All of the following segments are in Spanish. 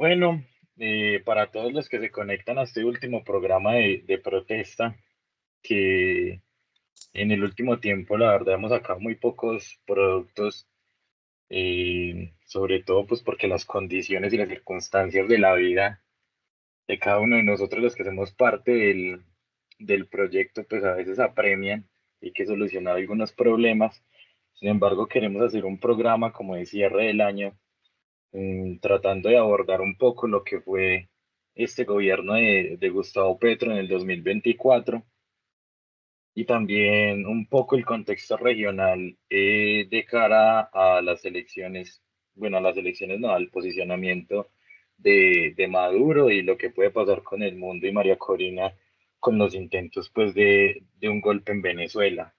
Bueno, para todos los que se conectan a este último programa de protesta, que en el último tiempo la verdad hemos sacado muy pocos productos, sobre todo pues porque las condiciones y las circunstancias de la vida de cada uno de nosotros los que hacemos parte del proyecto pues a veces apremian y que solucionar algunos problemas. Sin embargo, queremos hacer un programa como de cierre del año, tratando de abordar un poco lo que fue este gobierno de Gustavo Petro en el 2024 y también un poco el contexto regional de cara a las elecciones, bueno, a las elecciones no, al posicionamiento de Maduro y lo que puede pasar con el mundo y María Corina con los intentos pues de un golpe en Venezuela.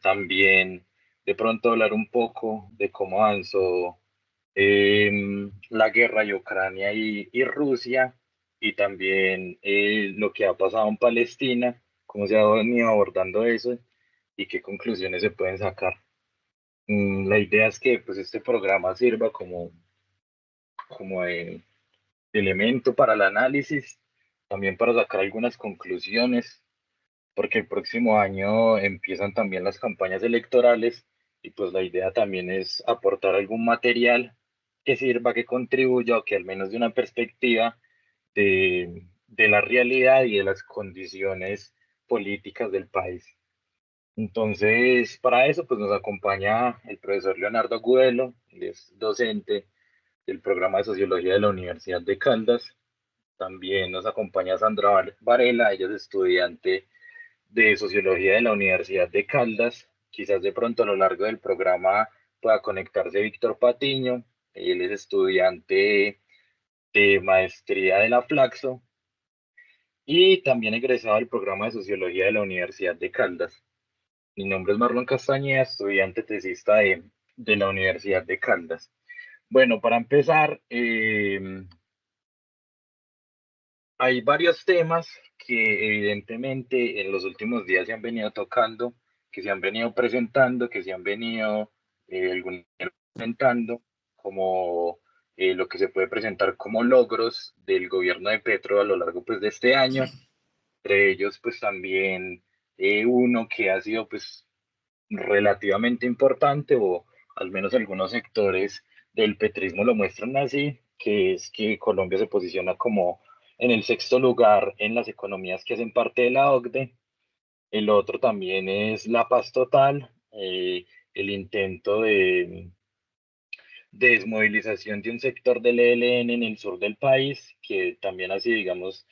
También de pronto hablar un poco de cómo avanzó la guerra de Ucrania y Rusia, y también lo que ha pasado en Palestina, cómo se ha venido abordando eso y qué conclusiones se pueden sacar. La idea es que pues, este programa sirva como de elemento para el análisis, también para sacar algunas conclusiones, porque el próximo año empiezan también las campañas electorales y pues la idea también es aportar algún material que sirva, que contribuya o que al menos de una perspectiva de la realidad y de las condiciones políticas del país. Entonces, para eso pues nos acompaña el profesor Leonardo Agudelo, él es docente del programa de Sociología de la Universidad de Caldas. También nos acompaña Sandra Varela, ella es estudiante de Sociología de la Universidad de Caldas. Quizás de pronto a lo largo del programa pueda conectarse Víctor Patiño. Él es estudiante de maestría de la Flaxo y también egresado del programa de Sociología de la Universidad de Caldas. Mi nombre es Marlon Castañeda, estudiante tesista de la Universidad de Caldas. Bueno, para empezar, hay varios temas que evidentemente en los últimos días se han venido tocando, que se han venido presentando, que se han venido algunos presentando, como lo que se puede presentar como logros del gobierno de Petro a lo largo pues, de este año. Entre ellos pues también uno que ha sido pues relativamente importante, o al menos algunos sectores del petrismo lo muestran así, que es que Colombia se posiciona como en el sexto lugar en las economías que hacen parte de la OCDE. El otro también es la paz total, el intento de desmovilización de un sector del ELN en el sur del país, que también ha sido, digamos,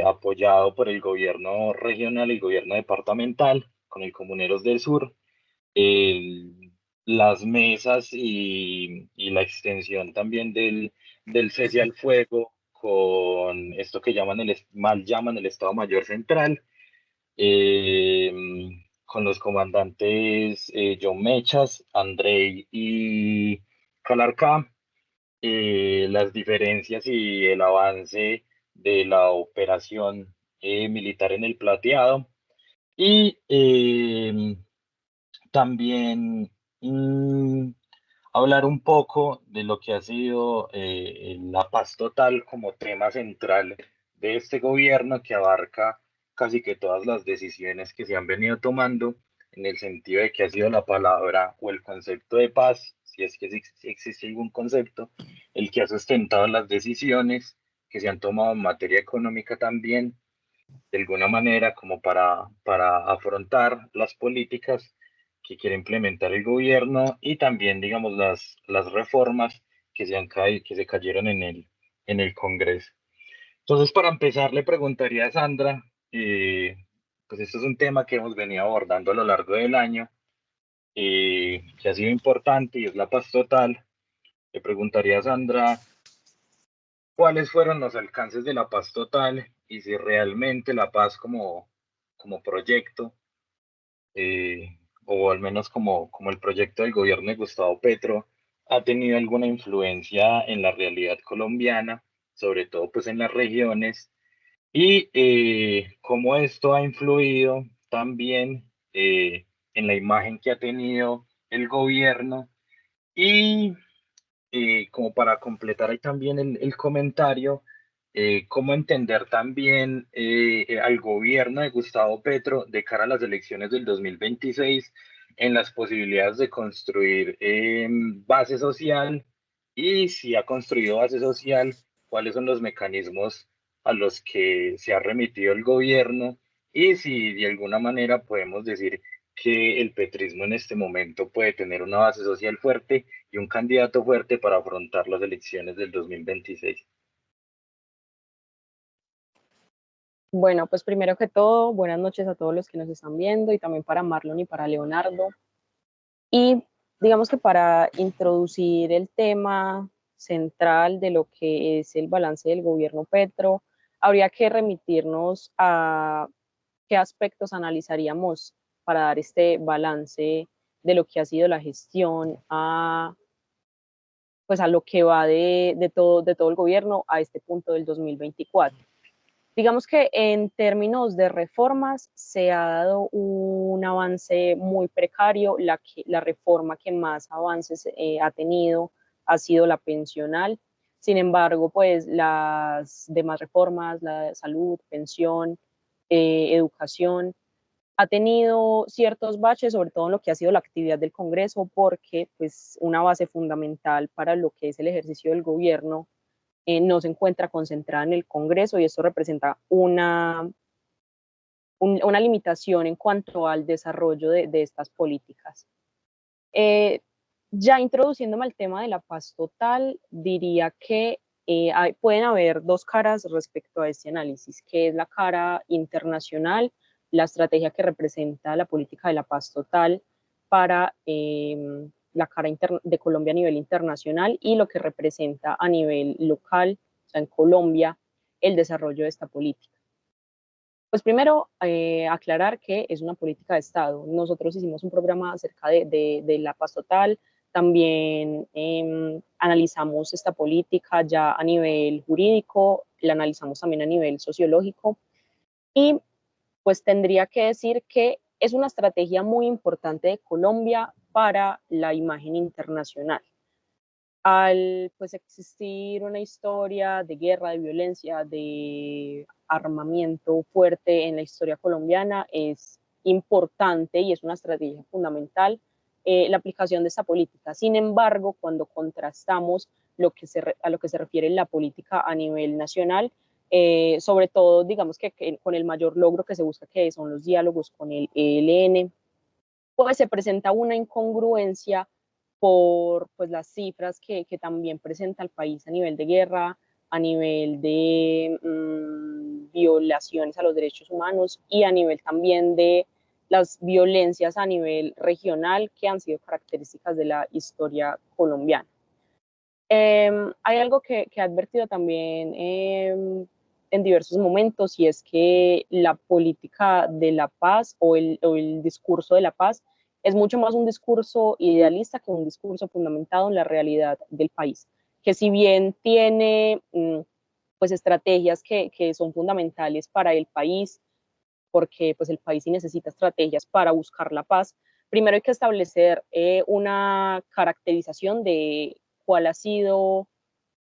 apoyado por el gobierno regional y el gobierno departamental, con el Comuneros del Sur. el- las mesas y la extensión también del cese al fuego con esto que llaman mal llaman el Estado Mayor Central, eh, con los comandantes John Mechas, Andrei y Calarcá, las diferencias y el avance de la operación militar en el Plateado y también mm, hablar un poco de lo que ha sido la paz total como tema central de este gobierno, que abarca casi que todas las decisiones que se han venido tomando, en el sentido de que ha sido la palabra o el concepto de paz, si es que si existe algún concepto, el que ha sustentado las decisiones que se han tomado en materia económica también, de alguna manera como para afrontar las políticas que quiere implementar el gobierno, y también, digamos, las reformas que se cayeron en el Congreso. Entonces, para empezar, le preguntaría a Sandra, pues esto es un tema que hemos venido abordando a lo largo del año, que ha sido importante y es la paz total. Le preguntaría a Sandra, ¿cuáles fueron los alcances de la paz total y si realmente la paz como proyecto, o al menos como el proyecto del gobierno de Gustavo Petro, ha tenido alguna influencia en la realidad colombiana, sobre todo pues en las regiones, y cómo esto ha influido también en la imagen que ha tenido el gobierno y como para completar ahí también el comentario, cómo entender también al gobierno de Gustavo Petro de cara a las elecciones del 2026 en las posibilidades de construir base social, y si ha construido base social, cuáles son los mecanismos a los que se ha remitido el gobierno, y si de alguna manera podemos decir que el petrismo en este momento puede tener una base social fuerte y un candidato fuerte para afrontar las elecciones del 2026. Bueno, pues primero que todo, buenas noches a todos los que nos están viendo y también para Marlon y para Leonardo. Y digamos que para introducir el tema central de lo que es el balance del gobierno Petro, habría que remitirnos a qué aspectos analizaríamos para dar este balance de lo que ha sido la gestión a, pues a lo que va de todo el gobierno a este punto del 2024. Digamos que en términos de reformas se ha dado un avance muy precario. La reforma que más avances ha tenido ha sido la pensional. Sin embargo, pues las demás reformas, la de salud, pensión, educación, ha tenido ciertos baches, sobre todo en lo que ha sido la actividad del Congreso, porque pues una base fundamental para lo que es el ejercicio del gobierno no se encuentra concentrada en el Congreso y esto representa una limitación en cuanto al desarrollo de estas políticas. Eh, ya introduciéndome al tema de la paz total, diría que pueden haber dos caras respecto a este análisis, que es la cara internacional, la estrategia que representa la política de la paz total para la cara de Colombia a nivel internacional y lo que representa a nivel local, o sea, en Colombia, el desarrollo de esta política. Pues primero, aclarar que es una política de Estado. Nosotros hicimos un programa acerca de la paz total, también analizamos esta política ya a nivel jurídico, la analizamos también a nivel sociológico y pues tendría que decir que es una estrategia muy importante de Colombia para la imagen internacional. Al pues existir una historia de guerra, de violencia, de armamiento fuerte en la historia colombiana, es importante y es una estrategia fundamental la aplicación de esta política. Sin embargo, cuando contrastamos a lo que se refiere la política a nivel nacional, sobre todo, digamos que con el mayor logro que se busca, que son los diálogos con el ELN, pues se presenta una incongruencia por pues, las cifras que también presenta el país a nivel de guerra, a nivel de violaciones a los derechos humanos y a nivel también de las violencias a nivel regional que han sido características de la historia colombiana. Hay algo que he advertido también en diversos momentos y es que la política de la paz o el discurso de la paz es mucho más un discurso idealista que un discurso fundamentado en la realidad del país, que si bien tiene pues estrategias que son fundamentales para el país, porque pues el país sí necesita estrategias para buscar la paz, primero hay que establecer una caracterización de cuál ha sido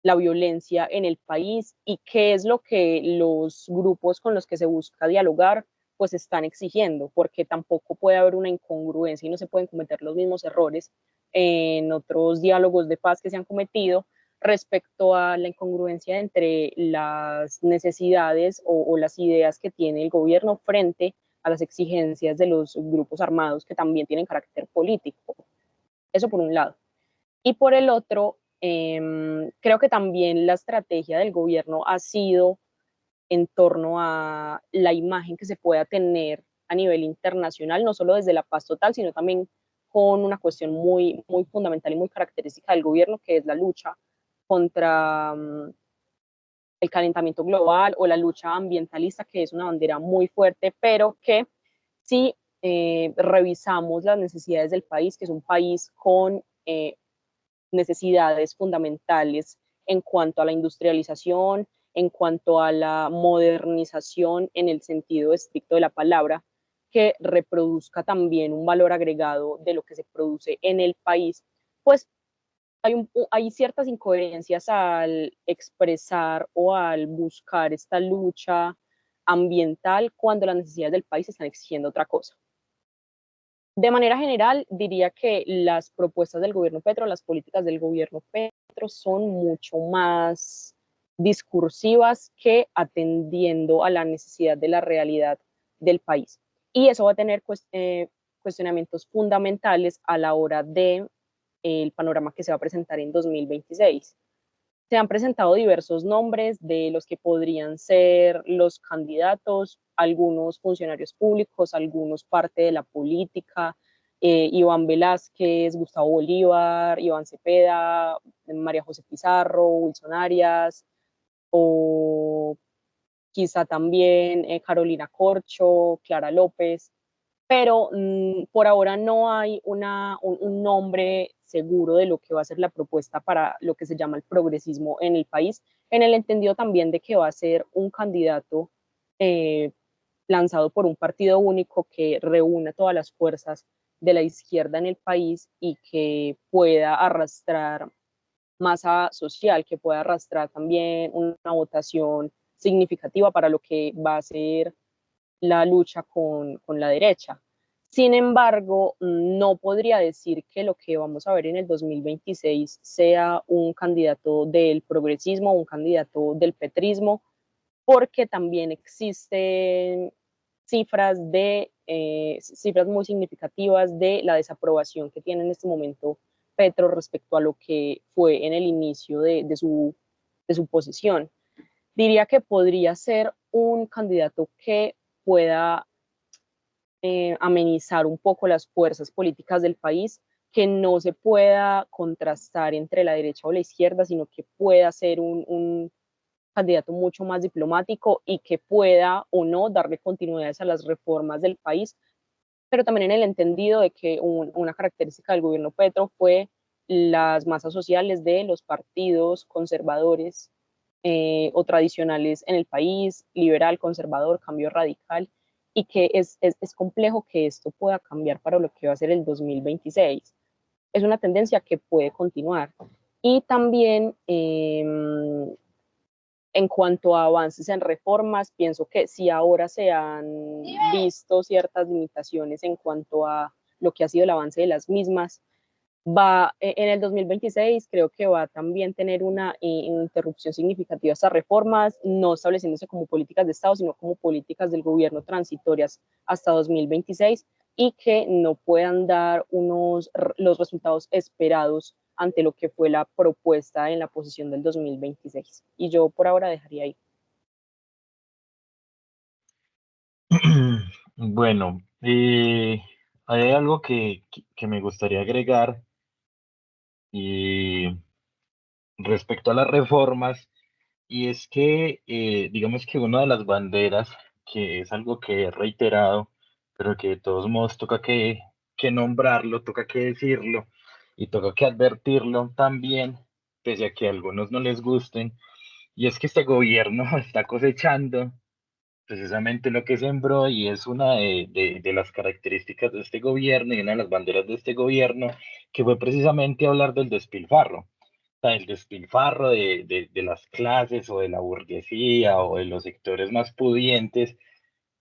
la violencia en el país y qué es lo que los grupos con los que se busca dialogar pues están exigiendo, porque tampoco puede haber una incongruencia y no se pueden cometer los mismos errores en otros diálogos de paz que se han cometido respecto a la incongruencia entre las necesidades o las ideas que tiene el gobierno frente a las exigencias de los grupos armados que también tienen carácter político. Eso por un lado. Y por el otro, creo que también la estrategia del gobierno ha sido en torno a la imagen que se pueda tener a nivel internacional, no solo desde la paz total, sino también con una cuestión muy fundamental y muy característica del gobierno, que es la lucha contra el calentamiento global o la lucha ambientalista, que es una bandera muy fuerte, pero que si revisamos las necesidades del país, que es un país con necesidades fundamentales en cuanto a la industrialización, en cuanto a la modernización en el sentido estricto de la palabra, que reproduzca también un valor agregado de lo que se produce en el país, pues hay ciertas incoherencias al expresar o al buscar esta lucha ambiental cuando las necesidades del país están exigiendo otra cosa. De manera general, diría que las propuestas del gobierno Petro, las políticas del gobierno Petro son mucho más discursivas que atendiendo a la necesidad de la realidad del país. Y eso va a tener cuestionamientos fundamentales a la hora de el panorama que se va a presentar en 2026. Se han presentado diversos nombres de los que podrían ser los candidatos, algunos funcionarios públicos, algunos parte de la política, Iván Velázquez, Gustavo Bolívar, Iván Cepeda, María José Pizarro, Wilson Arias, o quizá también Carolina Corcho, Clara López, pero por ahora no hay un nombre seguro de lo que va a ser la propuesta para lo que se llama el progresismo en el país, en el entendido también de que va a ser un candidato eh, lanzado por un partido único que reúna todas las fuerzas de la izquierda en el país y que pueda arrastrar masa social, que pueda arrastrar también una votación significativa para lo que va a ser la lucha con la derecha. Sin embargo, no podría decir que lo que vamos a ver en el 2026 sea un candidato del progresismo, un candidato del petrismo, porque también existen cifras muy significativas de la desaprobación que tiene en este momento Petro respecto a lo que fue en el inicio de su posición. Diría que podría ser un candidato que pueda amenizar un poco las fuerzas políticas del país, que no se pueda contrastar entre la derecha o la izquierda, sino que pueda ser un candidato mucho más diplomático y que pueda o no darle continuidades a las reformas del país, pero también en el entendido de que una característica del gobierno Petro fue las masas sociales de los partidos conservadores o tradicionales en el país, liberal, conservador, cambio radical, y que es complejo que esto pueda cambiar para lo que va a ser el 2026. Es una tendencia que puede continuar. Y también en cuanto a avances en reformas, pienso que si ahora se han visto ciertas limitaciones en cuanto a lo que ha sido el avance de las mismas, va en el 2026 creo que va a también tener una interrupción significativa a estas reformas, no estableciéndose como políticas de Estado, sino como políticas del gobierno transitorias hasta 2026 y que no puedan dar los resultados esperados ante lo que fue la propuesta en la posición del 2026. Y yo por ahora dejaría ahí. Bueno, hay algo que me gustaría agregar y respecto a las reformas, y es que digamos que una de las banderas, que es algo que he reiterado, pero que de todos modos toca que nombrarlo, toca que decirlo y toca que advertirlo también, pese a que a algunos no les gusten, y es que este gobierno está cosechando precisamente lo que sembró, y es una de las características de este gobierno y una de las banderas de este gobierno, que fue precisamente hablar del despilfarro. O sea, el despilfarro de las clases o de la burguesía o de los sectores más pudientes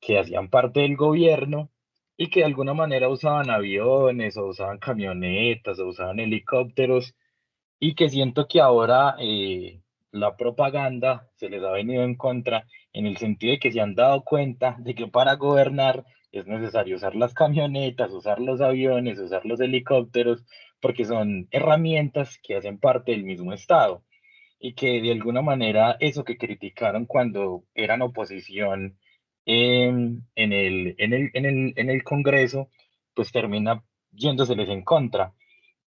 que hacían parte del gobierno y que de alguna manera usaban aviones o usaban camionetas o usaban helicópteros, y que siento que ahora la propaganda se les ha venido en contra, en el sentido de que se han dado cuenta de que para gobernar es necesario usar las camionetas, usar los aviones, usar los helicópteros, porque son herramientas que hacen parte del mismo Estado, y que de alguna manera eso que criticaron cuando eran oposición en el Congreso, pues termina yéndoseles en contra.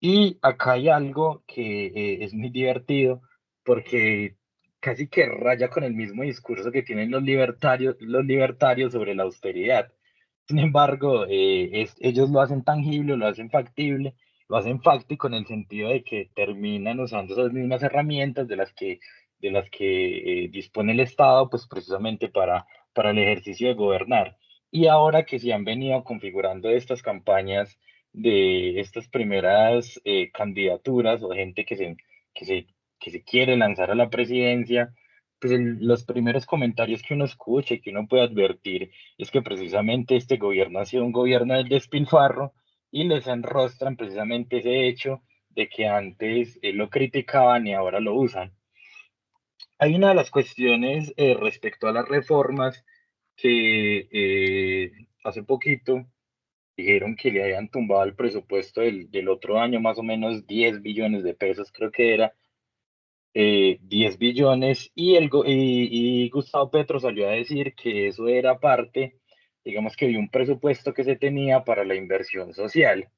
Y acá hay algo que es muy divertido, porque casi que raya con el mismo discurso que tienen los libertarios sobre la austeridad. Sin embargo, ellos lo hacen tangible, lo hacen factible, lo hacen fáctico, en el sentido de que terminan usando esas mismas herramientas de las que dispone el Estado, pues precisamente para el ejercicio de gobernar. Y ahora que se han venido configurando estas campañas de estas primeras candidaturas o gente que se, que se quiere lanzar a la presidencia, pues los primeros comentarios que uno escucha y que uno puede advertir es que precisamente este gobierno ha sido un gobierno del despilfarro y les enrostran precisamente ese hecho de que antes lo criticaban y ahora lo usan. Hay una de las cuestiones respecto a las reformas que hace poquito dijeron que le habían tumbado el presupuesto del otro año más o menos 10 billones de pesos, creo que era 10 billones, y Gustavo Petro salió a decir que eso era parte, digamos que de un presupuesto que se tenía para la inversión social.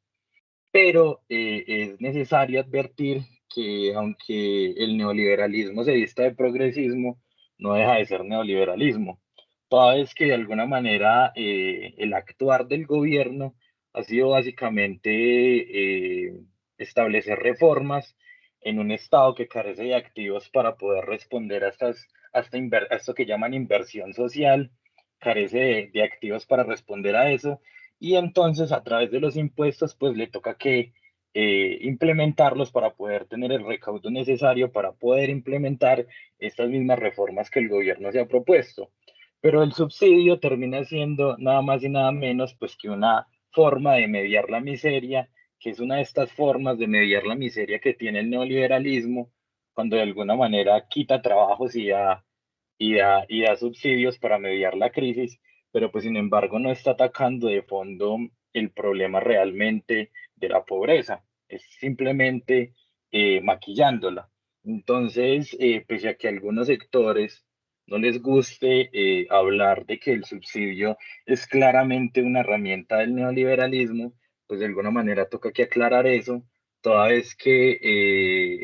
Pero es necesario advertir que aunque el neoliberalismo se vista de progresismo, no deja de ser neoliberalismo. Toda vez que de alguna manera el actuar del gobierno ha sido básicamente establecer reformas en un estado que carece de activos para poder responder a esto que llaman inversión social, carece de activos para responder a eso, y entonces a través de los impuestos pues le toca que implementarlos para poder tener el recaudo necesario para poder implementar estas mismas reformas que el gobierno se ha propuesto. Pero el subsidio termina siendo nada más y nada menos pues que una forma de mediar la miseria, que es una de estas formas de mediar la miseria que tiene el neoliberalismo, cuando de alguna manera quita trabajos y da subsidios para mediar la crisis, pero pues sin embargo no está atacando de fondo el problema realmente de la pobreza, es simplemente maquillándola. Entonces, pese a que a algunos sectores no les guste hablar de que el subsidio es claramente una herramienta del neoliberalismo, pues de alguna manera toca que aclarar eso, toda vez que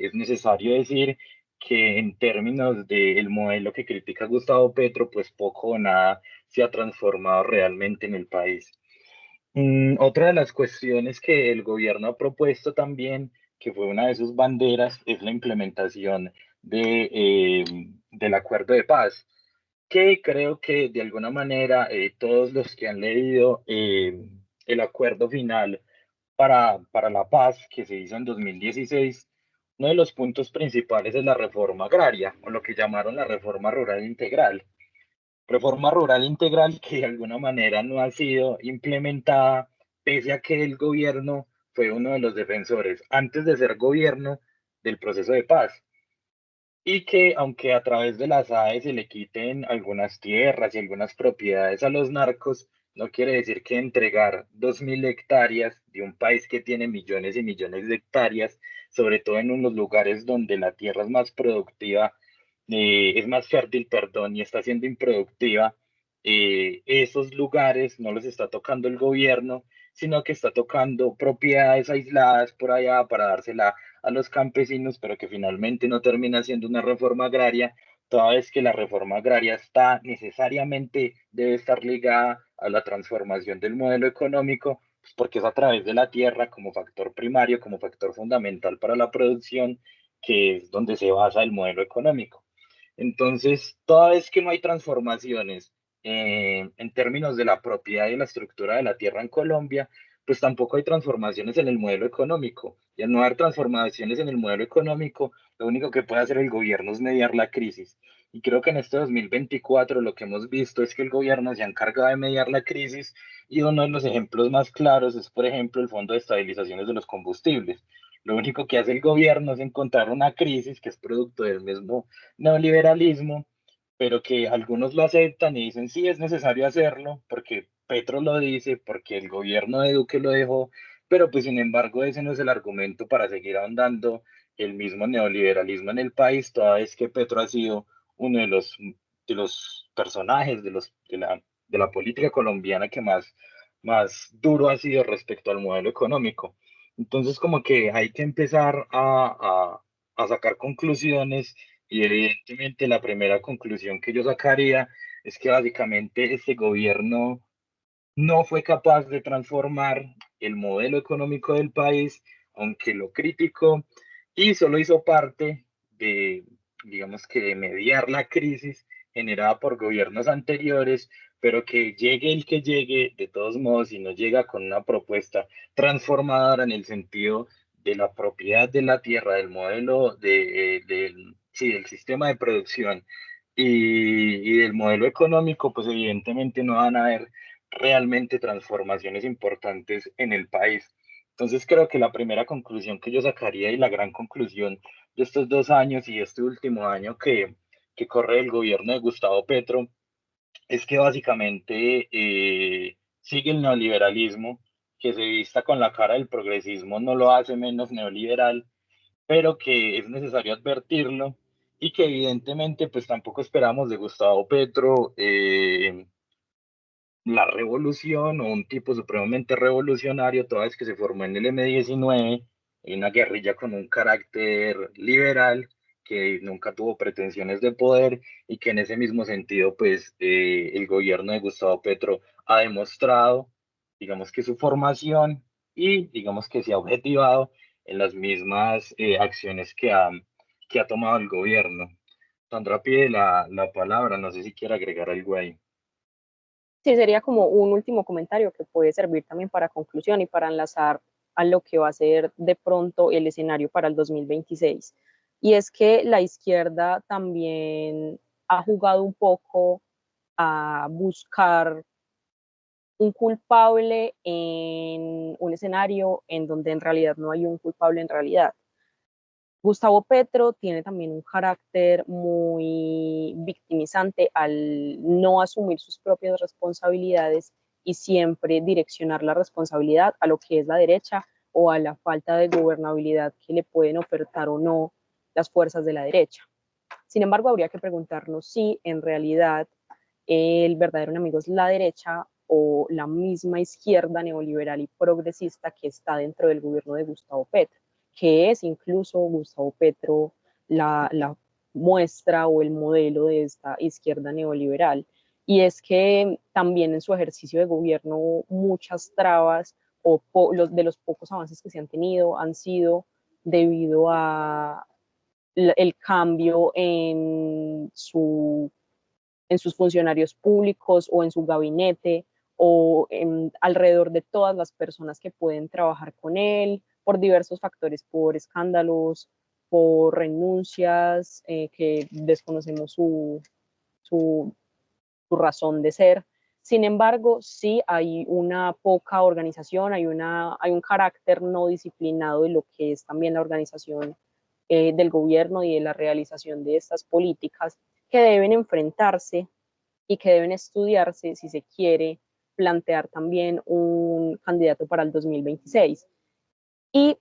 es necesario decir que en términos del modelo que critica Gustavo Petro, pues poco o nada se ha transformado realmente en el país. Otra de las cuestiones que el gobierno ha propuesto también, que fue una de sus banderas, es la implementación del acuerdo de paz, que creo que de alguna manera todos los que han leído el acuerdo final para la paz que se hizo en 2016, uno de los puntos principales es la reforma agraria, o lo que llamaron la reforma rural integral. Reforma rural integral que de alguna manera no ha sido implementada, pese a que el gobierno fue uno de los defensores, antes de ser gobierno, del proceso de paz. Y que aunque a través de las AE se le quiten algunas tierras y algunas propiedades a los narcos, no quiere decir que entregar 2.000 hectáreas de un país que tiene millones y millones de hectáreas, sobre todo en unos lugares donde la tierra es más productiva, es más fértil, perdón, y está siendo improductiva, esos lugares no los está tocando el gobierno, sino que está tocando propiedades aisladas por allá para dársela a los campesinos, pero que finalmente no termina siendo una reforma agraria, toda vez que la reforma agraria está necesariamente debe estar ligada a la transformación del modelo económico, pues porque es a través de la tierra como factor primario, como factor fundamental para la producción, que es donde se basa el modelo económico. Entonces, toda vez que no hay transformaciones en términos de la propiedad y la estructura de la tierra en Colombia, pues tampoco hay transformaciones en el modelo económico. Y al no haber transformaciones en el modelo económico, lo único que puede hacer el gobierno es mediar la crisis. Y creo que en este 2024 lo que hemos visto es que el gobierno se ha encargado de mediar la crisis y uno de los ejemplos más claros es, por ejemplo, el Fondo de Estabilizaciones de los Combustibles. Lo único que hace el gobierno es encontrar una crisis que es producto del mismo neoliberalismo, pero que algunos lo aceptan y dicen sí es necesario hacerlo porque Petro lo dice, porque el gobierno de Duque lo dejó, pero pues sin embargo ese no es el argumento para seguir ahondando el mismo neoliberalismo en el país, toda vez que Petro ha sido uno de los personajes de la política colombiana que más duro ha sido respecto al modelo económico. Entonces como que hay que empezar a sacar conclusiones y evidentemente la primera conclusión que yo sacaría es que básicamente este gobierno no fue capaz de transformar el modelo económico del país, aunque lo criticó, y solo hizo parte de, digamos que, de mediar la crisis generada por gobiernos anteriores, pero que llegue, de todos modos, si no llega con una propuesta transformadora en el sentido de la propiedad de la tierra, del modelo sí, del sistema de producción y del modelo económico, pues evidentemente no van a haber realmente transformaciones importantes en el país. Entonces creo que la primera conclusión que yo sacaría y la gran conclusión de estos 2 años y este último año que corre el gobierno de Gustavo Petro es que básicamente sigue el neoliberalismo, que se vista con la cara del progresismo no lo hace menos neoliberal, pero que es necesario advertirlo y que evidentemente pues tampoco esperamos de Gustavo Petro la revolución o un tipo supremamente revolucionario, toda vez que se formó en el M-19, en una guerrilla con un carácter liberal, que nunca tuvo pretensiones de poder y que en ese mismo sentido, pues el gobierno de Gustavo Petro ha demostrado, digamos que su formación y digamos que se ha objetivado en las mismas acciones que ha tomado el gobierno. Sandra pide la palabra, no sé si quiere agregar algo ahí. Sí, sería como un último comentario que puede servir también para conclusión y para enlazar a lo que va a ser de pronto el escenario para el 2026. Y es que la izquierda también ha jugado un poco a buscar un culpable en un escenario en donde en realidad no hay un culpable en realidad. Gustavo Petro tiene también un carácter muy victimizante al no asumir sus propias responsabilidades y siempre direccionar la responsabilidad a lo que es la derecha o a la falta de gobernabilidad que le pueden ofertar o no las fuerzas de la derecha. Sin embargo, habría que preguntarnos si en realidad el verdadero enemigo es la derecha o la misma izquierda neoliberal y progresista que está dentro del gobierno de Gustavo Petro, que es incluso Gustavo Petro la muestra o el modelo de esta izquierda neoliberal. Y es que también en su ejercicio de gobierno muchas trabas o de los pocos avances que se han tenido han sido debido a el cambio en sus funcionarios públicos o en su gabinete o alrededor de todas las personas que pueden trabajar con él por diversos factores, por escándalos, por renuncias, que desconocemos su, su razón de ser. Sin embargo, sí hay una poca organización, hay un carácter no disciplinado de lo que es también la organización del gobierno y de la realización de estas políticas que deben enfrentarse y que deben estudiarse si se quiere plantear también un candidato para el 2026. Y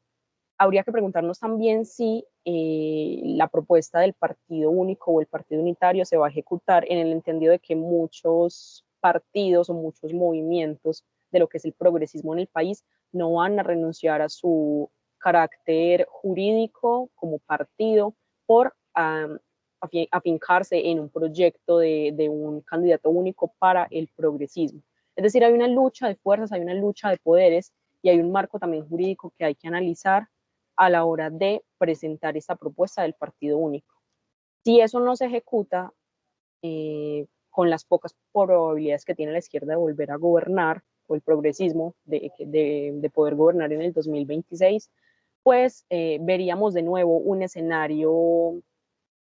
habría que preguntarnos también si la propuesta del partido único o el partido unitario se va a ejecutar en el entendido de que muchos partidos o muchos movimientos de lo que es el progresismo en el país no van a renunciar a su carácter jurídico como partido por afincarse en un proyecto de un candidato único para el progresismo. Es decir, hay una lucha de fuerzas, hay una lucha de poderes y hay un marco también jurídico que hay que analizar a la hora de presentar esta propuesta del partido único. Si eso no se ejecuta, con las pocas probabilidades que tiene la izquierda de volver a gobernar, o el progresismo de poder gobernar en el 2026, pues veríamos de nuevo un escenario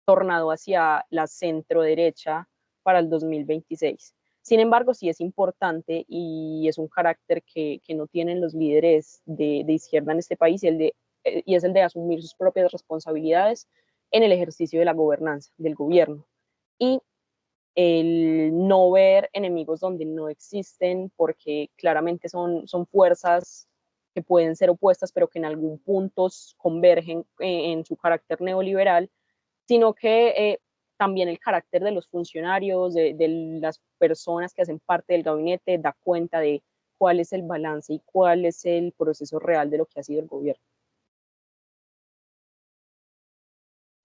tornado hacia la centro derecha para el 2026. Sin embargo, sí es importante y es un carácter que no tienen los líderes de izquierda en este país y es el de asumir sus propias responsabilidades en el ejercicio de la gobernanza, del gobierno. Y el no ver enemigos donde no existen, porque claramente son fuerzas que pueden ser opuestas, pero que en algún punto convergen en su carácter neoliberal, sino que también el carácter de los funcionarios, de las personas que hacen parte del gabinete, da cuenta de cuál es el balance y cuál es el proceso real de lo que ha sido el gobierno.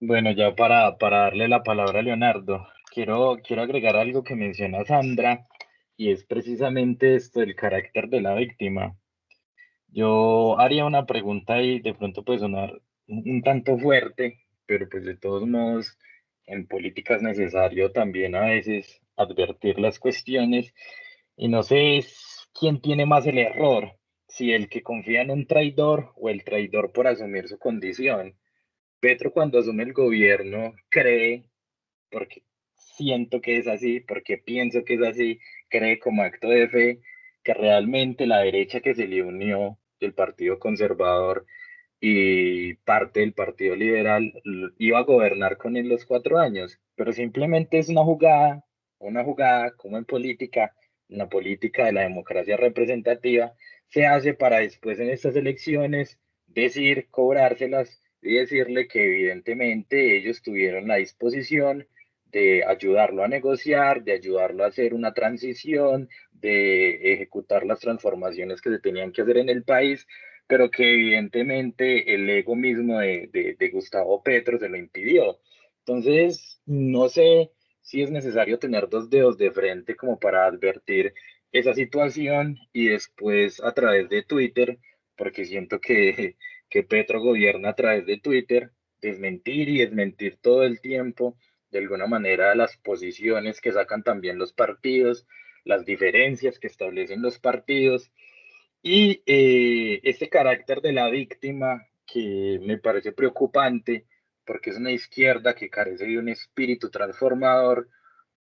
Bueno, ya para darle la palabra a Leonardo, quiero agregar algo que menciona Sandra y es precisamente esto del carácter de la víctima. Yo haría una pregunta y de pronto puede sonar un tanto fuerte, pero pues de todos modos en política es necesario también a veces advertir las cuestiones y no sé quién tiene más el error, si el que confía en un traidor o el traidor por asumir su condición. Petro cuando asume el gobierno cree, porque siento que es así, porque pienso que es así, cree como acto de fe que realmente la derecha que se le unió del Partido Conservador y parte del Partido Liberal iba a gobernar con él los 4 años, pero simplemente es una jugada como en la política de la democracia representativa, se hace para después en estas elecciones decir, cobrárselas y decirle que evidentemente ellos tuvieron la disposición de ayudarlo a negociar, de ayudarlo a hacer una transición, de ejecutar las transformaciones que se tenían que hacer en el país, pero que evidentemente el ego mismo de Gustavo Petro se lo impidió. Entonces, no sé si es necesario tener dos dedos de frente como para advertir esa situación y después a través de Twitter, porque siento que Petro gobierna a través de Twitter, desmentir y desmentir todo el tiempo, de alguna manera, las posiciones que sacan también los partidos, las diferencias que establecen los partidos y este carácter de la víctima que me parece preocupante porque es una izquierda que carece de un espíritu transformador,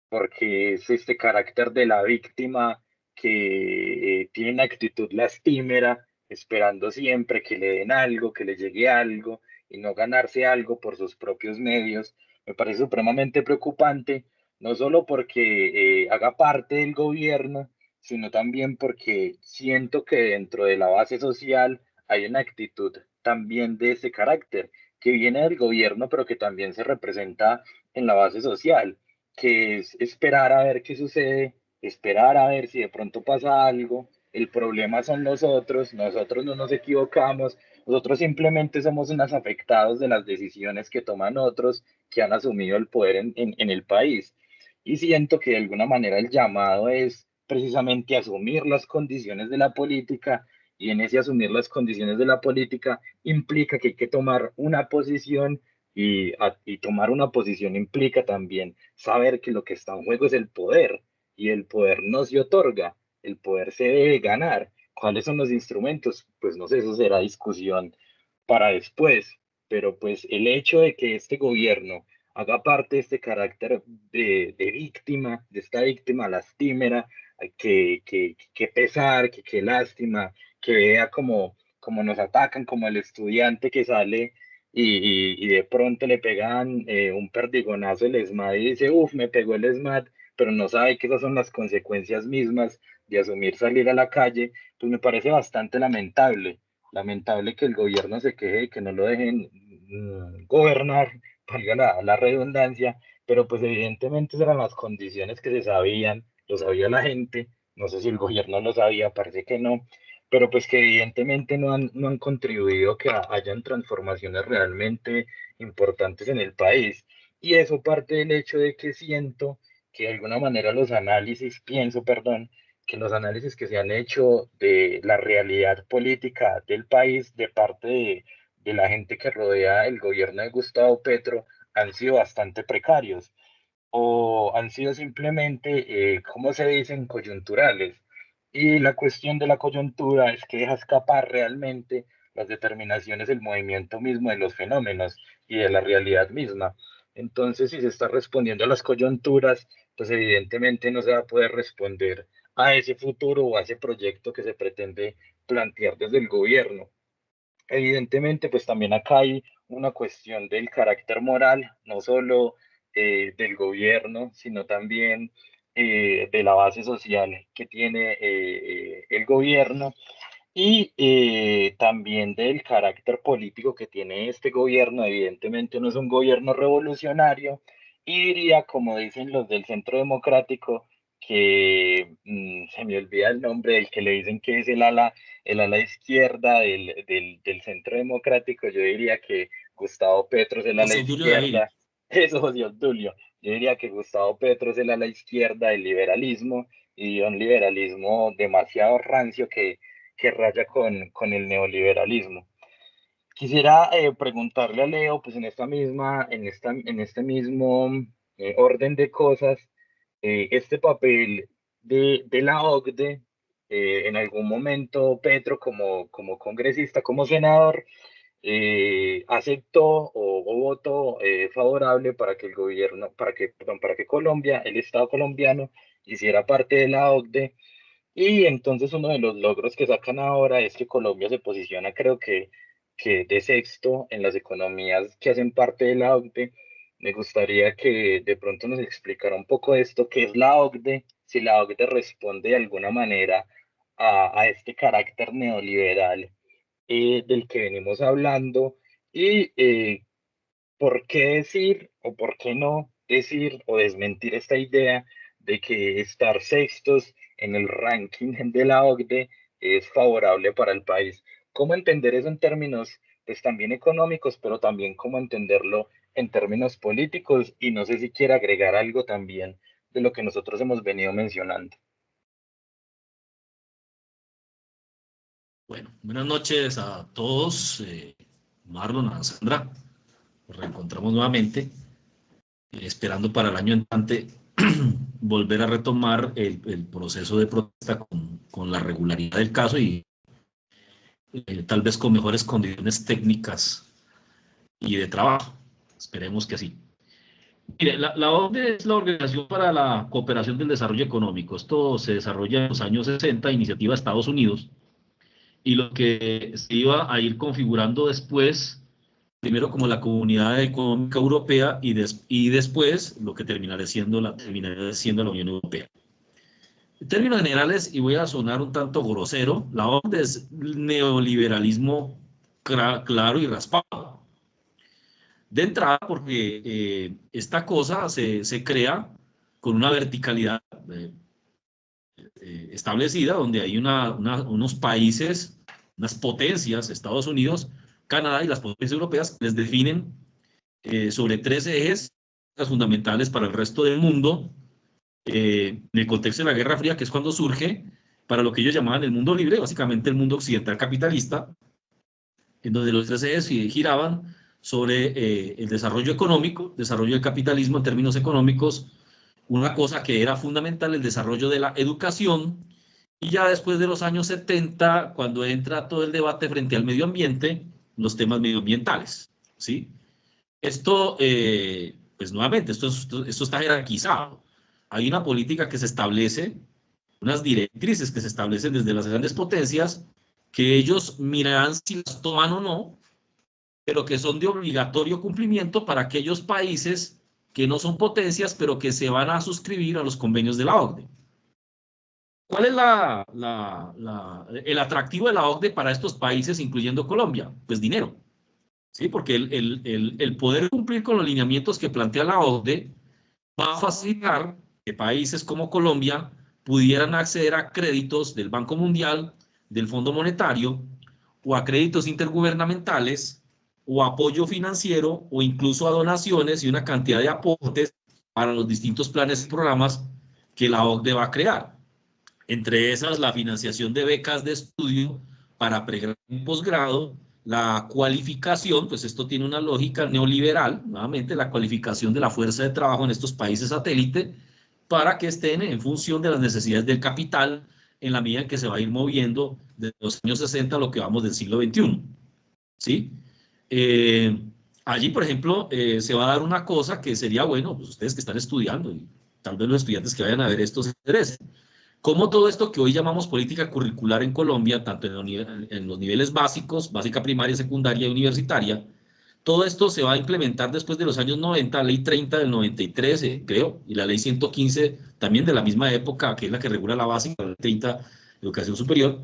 porque es este carácter de la víctima que tiene una actitud lastimera, esperando siempre que le den algo, que le llegue algo y no ganarse algo por sus propios medios. Me parece supremamente preocupante, no solo porque haga parte del gobierno, sino también porque siento que dentro de la base social hay una actitud también de ese carácter, que viene del gobierno, pero que también se representa en la base social, que es esperar a ver qué sucede, esperar a ver si de pronto pasa algo. El problema son nosotros no nos equivocamos, nosotros simplemente somos unos afectados de las decisiones que toman otros que han asumido el poder en el país. Y siento que de alguna manera el llamado es precisamente asumir las condiciones de la política, y en ese asumir las condiciones de la política implica que hay que tomar una posición, y tomar una posición implica también saber que lo que está en juego es el poder, y el poder no se otorga, el poder se debe ganar. ¿Cuáles son los instrumentos? Pues no sé, eso será discusión para después, pero pues el hecho de que este gobierno haga parte de este carácter de víctima, de esta víctima lastimera, que pesar, que lástima, que vea como nos atacan, como el estudiante que sale y de pronto le pegan un perdigonazo el ESMAD y dice, uff, me pegó el ESMAD, pero no sabe que esas son las consecuencias mismas de asumir salir a la calle. Pues me parece bastante lamentable que el gobierno se queje de que no lo dejen gobernar, valga la redundancia, pero pues evidentemente esas eran las condiciones que se sabían, lo sabía la gente, no sé si el gobierno lo sabía, parece que no, pero pues que evidentemente no han contribuido a que hayan transformaciones realmente importantes en el país. Y eso parte del hecho de que siento que de alguna manera pienso, perdón, que los análisis que se han hecho de la realidad política del país de parte de la gente que rodea el gobierno de Gustavo Petro han sido bastante precarios, o han sido simplemente, ¿cómo se dicen?, coyunturales. Y la cuestión de la coyuntura es que deja escapar realmente las determinaciones del movimiento mismo de los fenómenos y de la realidad misma. Entonces, si se está respondiendo a las coyunturas, pues evidentemente no se va a poder responder a ese futuro o a ese proyecto que se pretende plantear desde el gobierno. Evidentemente, pues también acá hay una cuestión del carácter moral, no solo del gobierno, sino también de la base social que tiene el gobierno, y también del carácter político que tiene este gobierno. Evidentemente no es un gobierno revolucionario, y diría, como dicen los del Centro Democrático, que se me olvida el nombre del que le dicen que es el ala izquierda del Centro Democrático. Yo diría que Gustavo Petro es el ala José Obdulio Gaviria. izquierda, eso, José Obdulio. Yo diría que Gustavo Petro es el ala izquierda del liberalismo, y un liberalismo demasiado rancio que raya con el neoliberalismo. Quisiera preguntarle a Leo, pues en este mismo orden de cosas, este papel de la OCDE, en algún momento Petro como congresista, como senador, aceptó o votó favorable para que el gobierno, perdón, para que Colombia, el Estado colombiano, hiciera parte de la OCDE. Y entonces uno de los logros que sacan ahora es que Colombia se posiciona, creo que de sexto en las economías que hacen parte de la OCDE. Me gustaría que de pronto nos explicara un poco esto, qué es la OCDE, si la OCDE responde de alguna manera a este carácter neoliberal del que venimos hablando y por qué decir o por qué no decir o desmentir esta idea de que estar sextos en el ranking de la OCDE es favorable para el país. ¿Cómo entender eso en términos, pues también económicos, pero también cómo entenderlo en términos políticos? Y no sé si quiere agregar algo también de lo que nosotros hemos venido mencionando. Bueno, buenas noches a todos. Marlon, a Sandra, nos reencontramos nuevamente, esperando para el año entrante volver a retomar el proceso de protesta con la regularidad del caso y tal vez con mejores condiciones técnicas y de trabajo. Esperemos que así. Mire, la OCDE es la Organización para la Cooperación del Desarrollo Económico. Esto se desarrolla en los años 60, iniciativa de Estados Unidos, y lo que se iba a ir configurando después, primero como la Comunidad Económica Europea y después lo que terminaría siendo la Unión Europea. En términos generales, y voy a sonar un tanto grosero, la OCDE es neoliberalismo claro y raspado. De entrada, porque esta cosa se crea con una verticalidad establecida, donde hay unos países, unas potencias, Estados Unidos, Canadá y las potencias europeas, les definen sobre tres ejes fundamentales para el resto del mundo, en el contexto de la Guerra Fría, que es cuando surge para lo que ellos llamaban el mundo libre, básicamente el mundo occidental capitalista, en donde los tres ejes giraban sobre el desarrollo económico, desarrollo del capitalismo en términos económicos, una cosa que era fundamental, el desarrollo de la educación, y ya después de los años 70, cuando entra todo el debate frente al medio ambiente, los temas medioambientales, ¿sí? Esto, pues nuevamente, esto está jerarquizado. Hay una política que se establece, unas directrices que se establecen desde las grandes potencias, que ellos mirarán si las toman o no, pero que son de obligatorio cumplimiento para aquellos países que no son potencias, pero que se van a suscribir a los convenios de la OCDE. ¿Cuál es el atractivo de la OCDE para estos países, incluyendo Colombia? Pues dinero, ¿sí? Porque el poder cumplir con los lineamientos que plantea la OCDE va a facilitar que países como Colombia pudieran acceder a créditos del Banco Mundial, del Fondo Monetario, o a créditos intergubernamentales, o apoyo financiero, o incluso a donaciones y una cantidad de aportes para los distintos planes y programas que la OCDE va a crear. Entre esas, la financiación de becas de estudio para pregrado y posgrado, la cualificación, pues esto tiene una lógica neoliberal, nuevamente la cualificación de la fuerza de trabajo en estos países satélite para que estén en función de las necesidades del capital en la medida en que se va a ir moviendo desde los años 60 a lo que vamos del siglo XXI. ¿Sí? Eh, allí, por ejemplo, se va a dar una cosa que sería bueno, pues ustedes que están estudiando y tal vez los estudiantes que vayan a ver esto se interesen. Cómo todo esto que hoy llamamos política curricular en Colombia, tanto en los niveles básicos, básica primaria, secundaria y universitaria, todo esto se va a implementar después de los años 90, ley 30 del 93, creo, y la ley 115 también de la misma época, que es la que regula la básica, la ley 30, educación superior,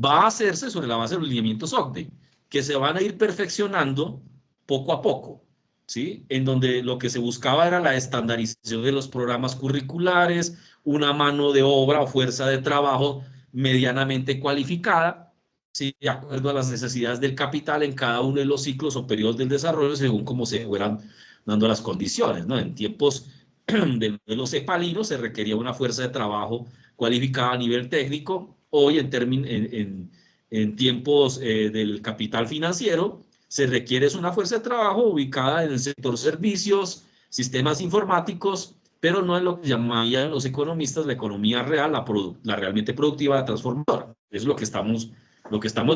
va a hacerse sobre la base de los lineamientos OCDE, que se van a ir perfeccionando poco a poco, ¿sí? En donde lo que se buscaba era la estandarización de los programas curriculares, una mano de obra o fuerza de trabajo medianamente cualificada, ¿sí? De acuerdo a las necesidades del capital en cada uno de los ciclos o periodos del desarrollo, según cómo se fueran dando las condiciones, ¿no? En tiempos de los cepalinos se requería una fuerza de trabajo cualificada a nivel técnico. Hoy en tiempos del capital financiero se requiere es una fuerza de trabajo ubicada en el sector servicios, sistemas informáticos, pero no en lo que llamarían los economistas la economía real, la realmente productiva, la transformadora. Es lo que estamos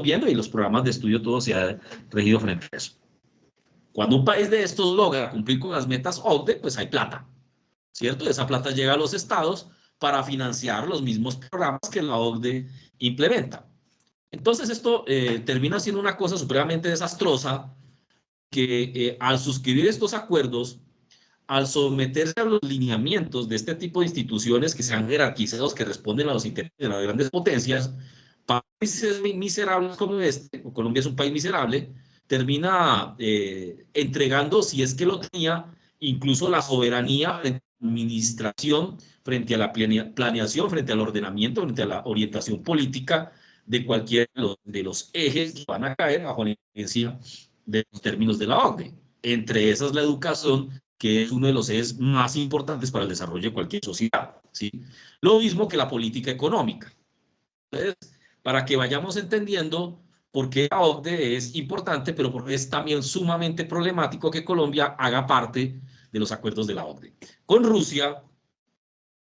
viendo, y los programas de estudio todo se ha regido frente a eso. Cuando un país de estos logra cumplir con las metas OCDE, pues hay plata, ¿cierto? Esa plata llega a los estados para financiar los mismos programas que la OCDE implementa. Entonces esto termina siendo una cosa supremamente desastrosa, que al suscribir estos acuerdos, al someterse a los lineamientos de este tipo de instituciones que sean jerarquizados, que responden a los intereses de las grandes potencias, países miserables como este, Colombia es un país miserable, termina entregando, si es que lo tenía, incluso la soberanía frente a la administración, frente a la planeación, frente al ordenamiento, frente a la orientación política de cualquiera de los ejes que van a caer bajo la influencia de los términos de la OCDE. Entre esas, la educación, que es uno de los ejes más importantes para el desarrollo de cualquier sociedad, ¿sí? Lo mismo que la política económica. Entonces, para que vayamos entendiendo por qué la OCDE es importante, pero porque es también sumamente problemático que Colombia haga parte de los acuerdos de la OCDE. Con Rusia,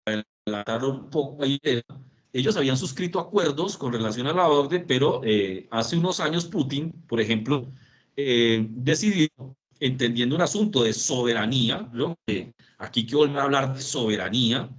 un poco ahí, ellos habían suscrito acuerdos con relación a la OCDE, pero hace unos años Putin, por ejemplo, decidió, entendiendo un asunto de soberanía, ¿no? Aquí que volver a hablar de soberanía,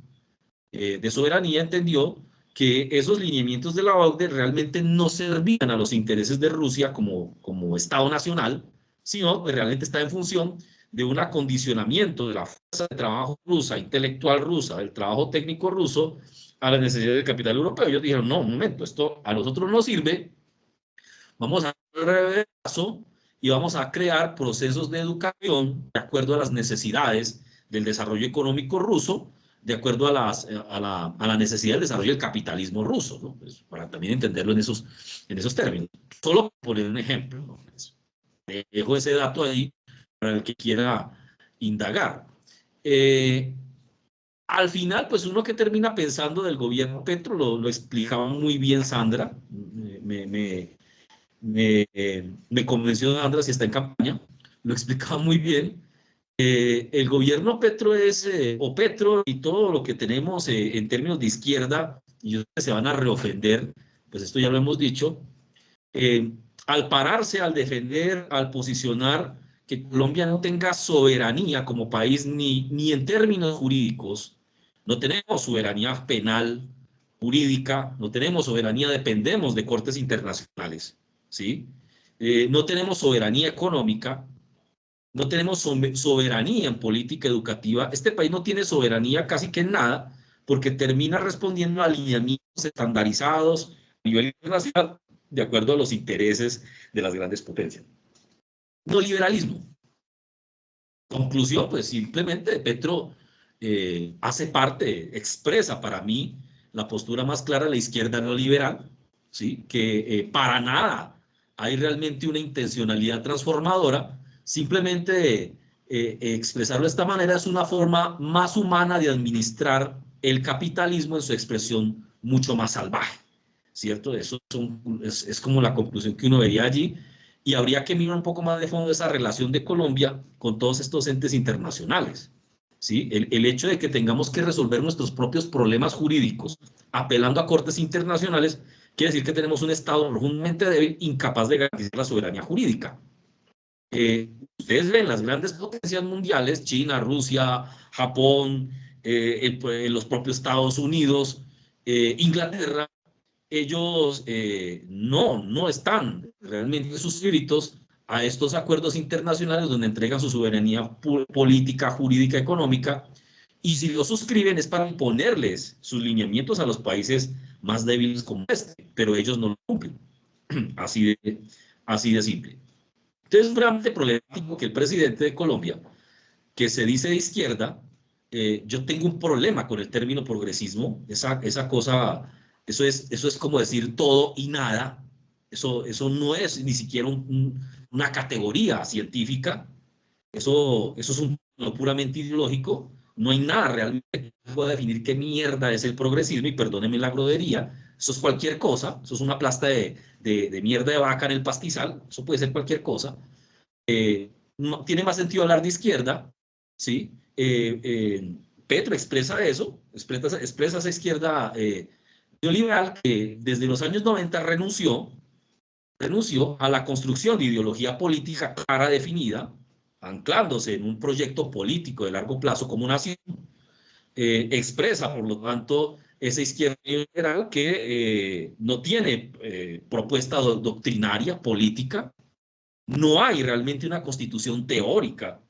entendió que esos lineamientos de la OCDE realmente no servían a los intereses de Rusia como Estado nacional, sino que realmente está en función de un acondicionamiento de la fuerza de trabajo rusa, intelectual rusa, del trabajo técnico ruso, a las necesidades del capital europeo. Ellos dijeron, no, un momento, esto a nosotros no sirve, vamos a hacer el reverso y vamos a crear procesos de educación de acuerdo a las necesidades del desarrollo económico ruso, de acuerdo a la necesidad del desarrollo del capitalismo ruso, ¿no? Pues para también entenderlo en esos términos. Solo poner un ejemplo, ¿no? Pues, dejo ese dato ahí para el que quiera indagar. Al final, pues uno que termina pensando del gobierno Petro, lo explicaba muy bien Sandra, me convenció Sandra, si está en campaña, lo explicaba muy bien. El gobierno Petro o Petro y todo lo que tenemos en términos de izquierda, y yo sé que se van a reofender, pues esto ya lo hemos dicho, al pararse, al defender, al posicionar que Colombia no tenga soberanía como país, ni en términos jurídicos, no tenemos soberanía penal, jurídica, no tenemos soberanía, dependemos de cortes internacionales, ¿sí? No tenemos soberanía económica, no tenemos soberanía en política educativa. Este país no tiene soberanía casi que en nada, porque termina respondiendo a alineamientos estandarizados a nivel internacional de acuerdo a los intereses de las grandes potencias. No liberalismo. Conclusión, pues simplemente Petro hace parte, expresa para mí la postura más clara de la izquierda neoliberal, ¿sí? Que para nada hay realmente una intencionalidad transformadora, simplemente expresarlo de esta manera es una forma más humana de administrar el capitalismo en su expresión mucho más salvaje, ¿cierto? Eso es como la conclusión que uno vería allí. Y habría que mirar un poco más de fondo esa relación de Colombia con todos estos entes internacionales, ¿sí? El hecho de que tengamos que resolver nuestros propios problemas jurídicos apelando a cortes internacionales quiere decir que tenemos un Estado profundamente débil, incapaz de garantizar la soberanía jurídica. Ustedes ven las grandes potencias mundiales, China, Rusia, Japón, los propios Estados Unidos, Inglaterra, ellos no están realmente suscritos a estos acuerdos internacionales donde entregan su soberanía política, jurídica, económica, y si lo suscriben es para imponerles sus lineamientos a los países más débiles como este, pero ellos no lo cumplen. Así de simple. Entonces es realmente problemático que el presidente de Colombia, que se dice de izquierda, yo tengo un problema con el término progresismo, esa cosa, eso es como decir todo y nada, eso no es ni siquiera una categoría científica, eso es lo puramente ideológico, no hay nada realmente que pueda definir qué mierda es el progresismo, y perdónenme la grosería, eso es cualquier cosa, eso es una plasta de mierda de vaca en el pastizal, eso puede ser cualquier cosa. no, tiene más sentido hablar de izquierda, ¿sí? Petro expresa eso, expresa esa izquierda neoliberal que desde los años 90 renunció a la construcción de ideología política clara, definida, anclándose en un proyecto político de largo plazo como nación, expresa, por lo tanto, esa izquierda liberal que no tiene propuesta doctrinaria, política. No hay realmente una constitución teórica,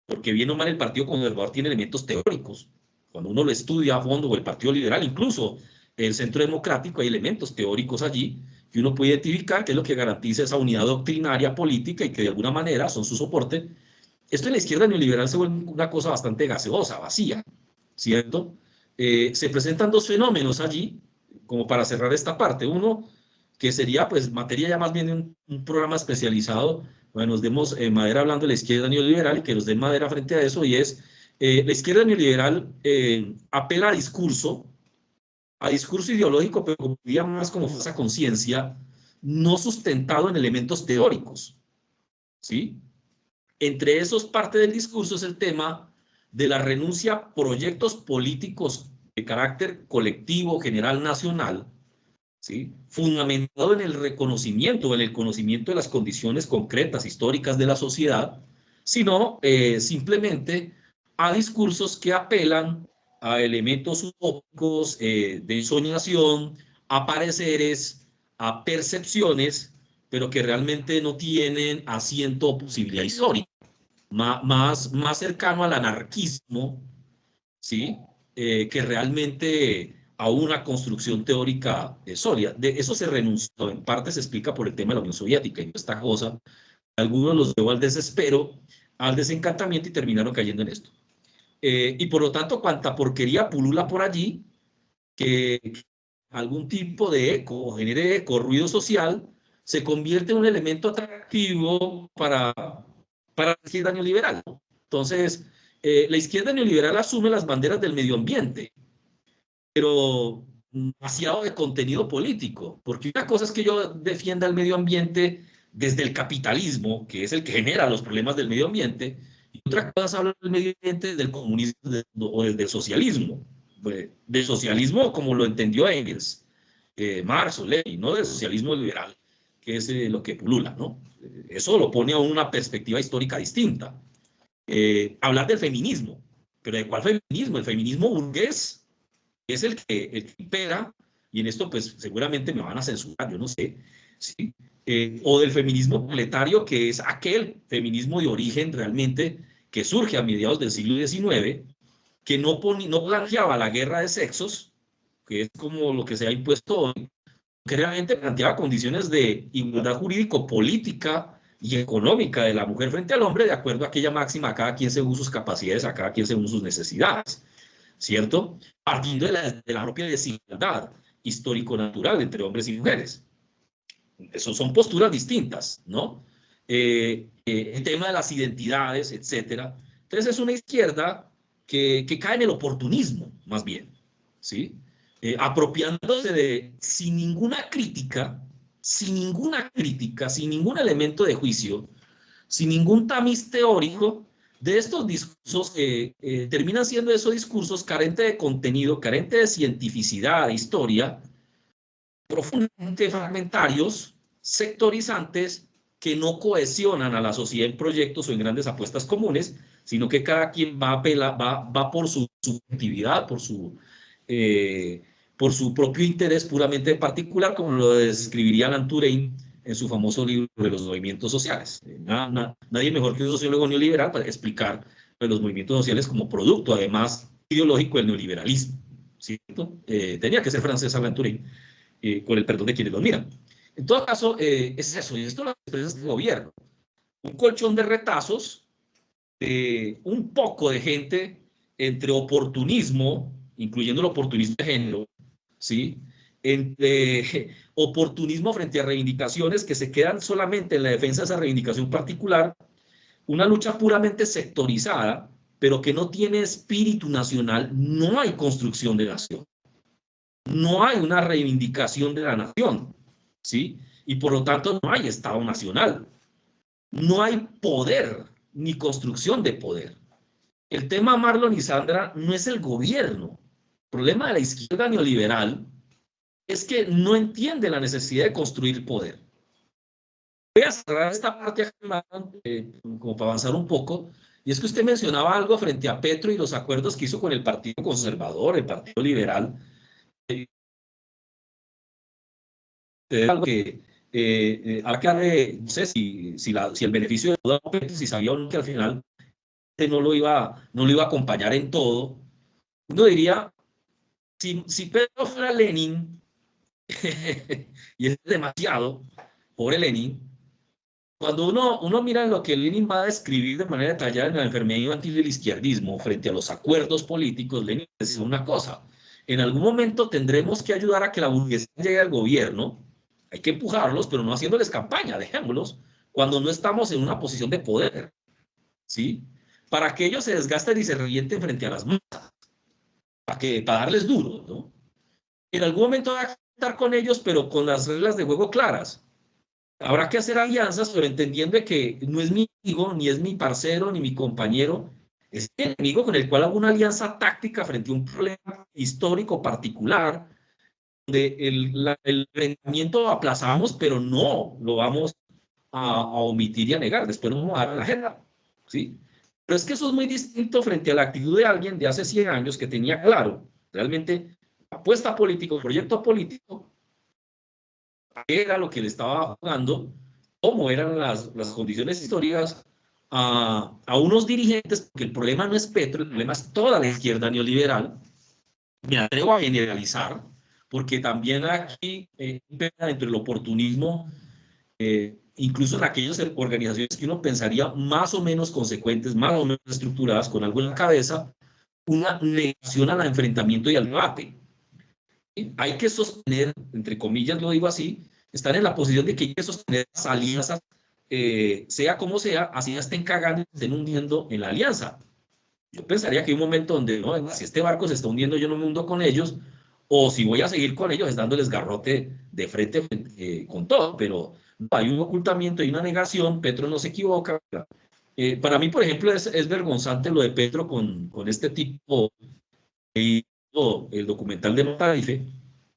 porque bien o mal el Partido Conservador tiene elementos teóricos. Cuando uno lo estudia a fondo, o el Partido Liberal, incluso el Centro Democrático, hay elementos teóricos allí que uno puede identificar que es lo que garantiza esa unidad doctrinaria política y que de alguna manera son su soporte. Esto en la izquierda neoliberal se vuelve una cosa bastante gaseosa, vacía, ¿cierto? Se presentan dos fenómenos allí, como para cerrar esta parte. Uno, que sería pues materia ya más bien de un programa especializado, bueno, nos demos madera hablando de la izquierda neoliberal y que nos den madera frente a eso, y es la izquierda neoliberal apela a discurso ideológico, pero como diría más como falsa conciencia, no sustentado en elementos teóricos, ¿sí? Entre esos, parte del discurso es el tema de la renuncia a proyectos políticos de carácter colectivo, general, nacional, ¿sí? Fundamentado en el reconocimiento, en el conocimiento de las condiciones concretas, históricas de la sociedad, sino simplemente a discursos que apelan a elementos utópicos de ensoñación, a pareceres, a percepciones, pero que realmente no tienen asiento o posibilidad histórica, más cercano al anarquismo, ¿sí? Que realmente a una construcción teórica sólida. De eso se renunció, en parte se explica por el tema de la Unión Soviética y esta cosa. Algunos los llevó al desespero, al desencantamiento y terminaron cayendo en esto. Y por lo tanto, cuanta porquería pulula por allí, que algún tipo de eco, genere eco, ruido social, se convierte en un elemento atractivo para la izquierda neoliberal. Entonces, la izquierda neoliberal asume las banderas del medio ambiente, pero demasiado de contenido político, porque una cosa es que yo defienda el medio ambiente desde el capitalismo, que es el que genera los problemas del medio ambiente, y otra cosa es hablar del medio ambiente desde el comunismo o desde el socialismo, del socialismo como lo entendió Engels, Marx o Lenin, no del socialismo liberal, que es lo que pulula, ¿no? Eso lo pone a una perspectiva histórica distinta. Hablar del feminismo, pero ¿de cuál feminismo? El feminismo burgués es el que impera, y en esto pues seguramente me van a censurar, yo no sé, ¿sí? O del feminismo proletario, que es aquel feminismo de origen realmente que surge a mediados del siglo XIX, que no planteaba la guerra de sexos, que es como lo que se ha impuesto hoy, que realmente planteaba condiciones de igualdad jurídico-política y económica de la mujer frente al hombre, de acuerdo a aquella máxima, a cada quien según sus capacidades, a cada quien según sus necesidades, ¿cierto? Partiendo de la propia desigualdad histórico-natural entre hombres y mujeres. Eso son posturas distintas, ¿no? El tema de las identidades, etcétera. Entonces es una izquierda que cae en el oportunismo, más bien, ¿sí? Apropiándose de, sin ninguna crítica, sin ningún elemento de juicio, sin ningún tamiz teórico, de estos discursos que terminan siendo esos discursos carentes de contenido, carentes de cientificidad, de historia, profundamente fragmentarios, sectorizantes, que no cohesionan a la sociedad en proyectos o en grandes apuestas comunes, sino que cada quien va por su subjetividad, por su propio interés puramente particular, como lo describiría Alan Turing en su famoso libro de los movimientos sociales. Nadie mejor que un sociólogo neoliberal para explicar los movimientos sociales como producto, además, ideológico del neoliberalismo, ¿cierto? Tenía que ser francés Alan Turing, con el perdón de quienes lo miran. En todo caso, es eso, y esto lo expresa el gobierno. Un colchón de retazos, un poco de gente entre oportunismo, incluyendo el oportunismo de género, ¿sí? Entre oportunismo frente a reivindicaciones que se quedan solamente en la defensa de esa reivindicación particular, una lucha puramente sectorizada, pero que no tiene espíritu nacional. No hay construcción de nación. No hay una reivindicación de la nación, ¿sí? Y por lo tanto no hay Estado nacional. no hay poder ni construcción de poder. El tema, Marlon y Sandra, no es el gobierno. El problema de la izquierda neoliberal es que no entiende la necesidad de construir poder. Voy a cerrar esta parte, como para avanzar un poco, y es que usted mencionaba algo frente a Petro y los acuerdos que hizo con el Partido Conservador, el Partido Liberal. Algo que acá no sé si el beneficio de duda, si sabía o no que al final no lo iba a acompañar en todo. Uno diría, si Pedro fuera Lenin, y es demasiado, pobre Lenin, cuando uno mira lo que Lenin va a describir de manera detallada en la enfermedad infantil del izquierdismo frente a los acuerdos políticos, Lenin dice una cosa: en algún momento tendremos que ayudar a que la burguesía llegue al gobierno, hay que empujarlos, pero no haciéndoles campaña, dejémoslos, cuando no estamos en una posición de poder, ¿sí? Para que ellos se desgasten y se revienten frente a las masas, para darles duro, ¿no? En algún momento va a estar con ellos, pero con las reglas de juego claras. Habrá que hacer alianzas, pero entendiendo que no es mi amigo, ni es mi parcero, ni mi compañero, es el enemigo con el cual hago una alianza táctica frente a un problema histórico particular, donde el enfrentamiento lo aplazamos, pero no lo vamos a omitir y a negar, después nos vamos a dar a la agenda, ¿sí? Pero es que eso es muy distinto frente a la actitud de alguien de hace 100 años que tenía claro, realmente, apuesta política, proyecto político, era lo que le estaba jugando, cómo eran las condiciones históricas a unos dirigentes, porque el problema no es Petro, el problema es toda la izquierda neoliberal. Me atrevo a generalizar, porque también aquí dentro del oportunismo, incluso en aquellas organizaciones que uno pensaría más o menos consecuentes, más o menos estructuradas, con algo en la cabeza, una negación al enfrentamiento y al debate. Hay que sostener, entre comillas lo digo así, están en la posición de que hay que sostener las alianzas, sea como sea, así ya estén cagando y estén hundiendo en la alianza. Yo pensaría que hay un momento donde, no, si este barco se está hundiendo, yo no me hundo con ellos, o si voy a seguir con ellos, es dándoles garrote de frente con todo, pero no, hay un ocultamiento, hay una negación, Petro no se equivoca. Para mí, por ejemplo, es vergonzante lo de Petro con este tipo, el documental de Matarife,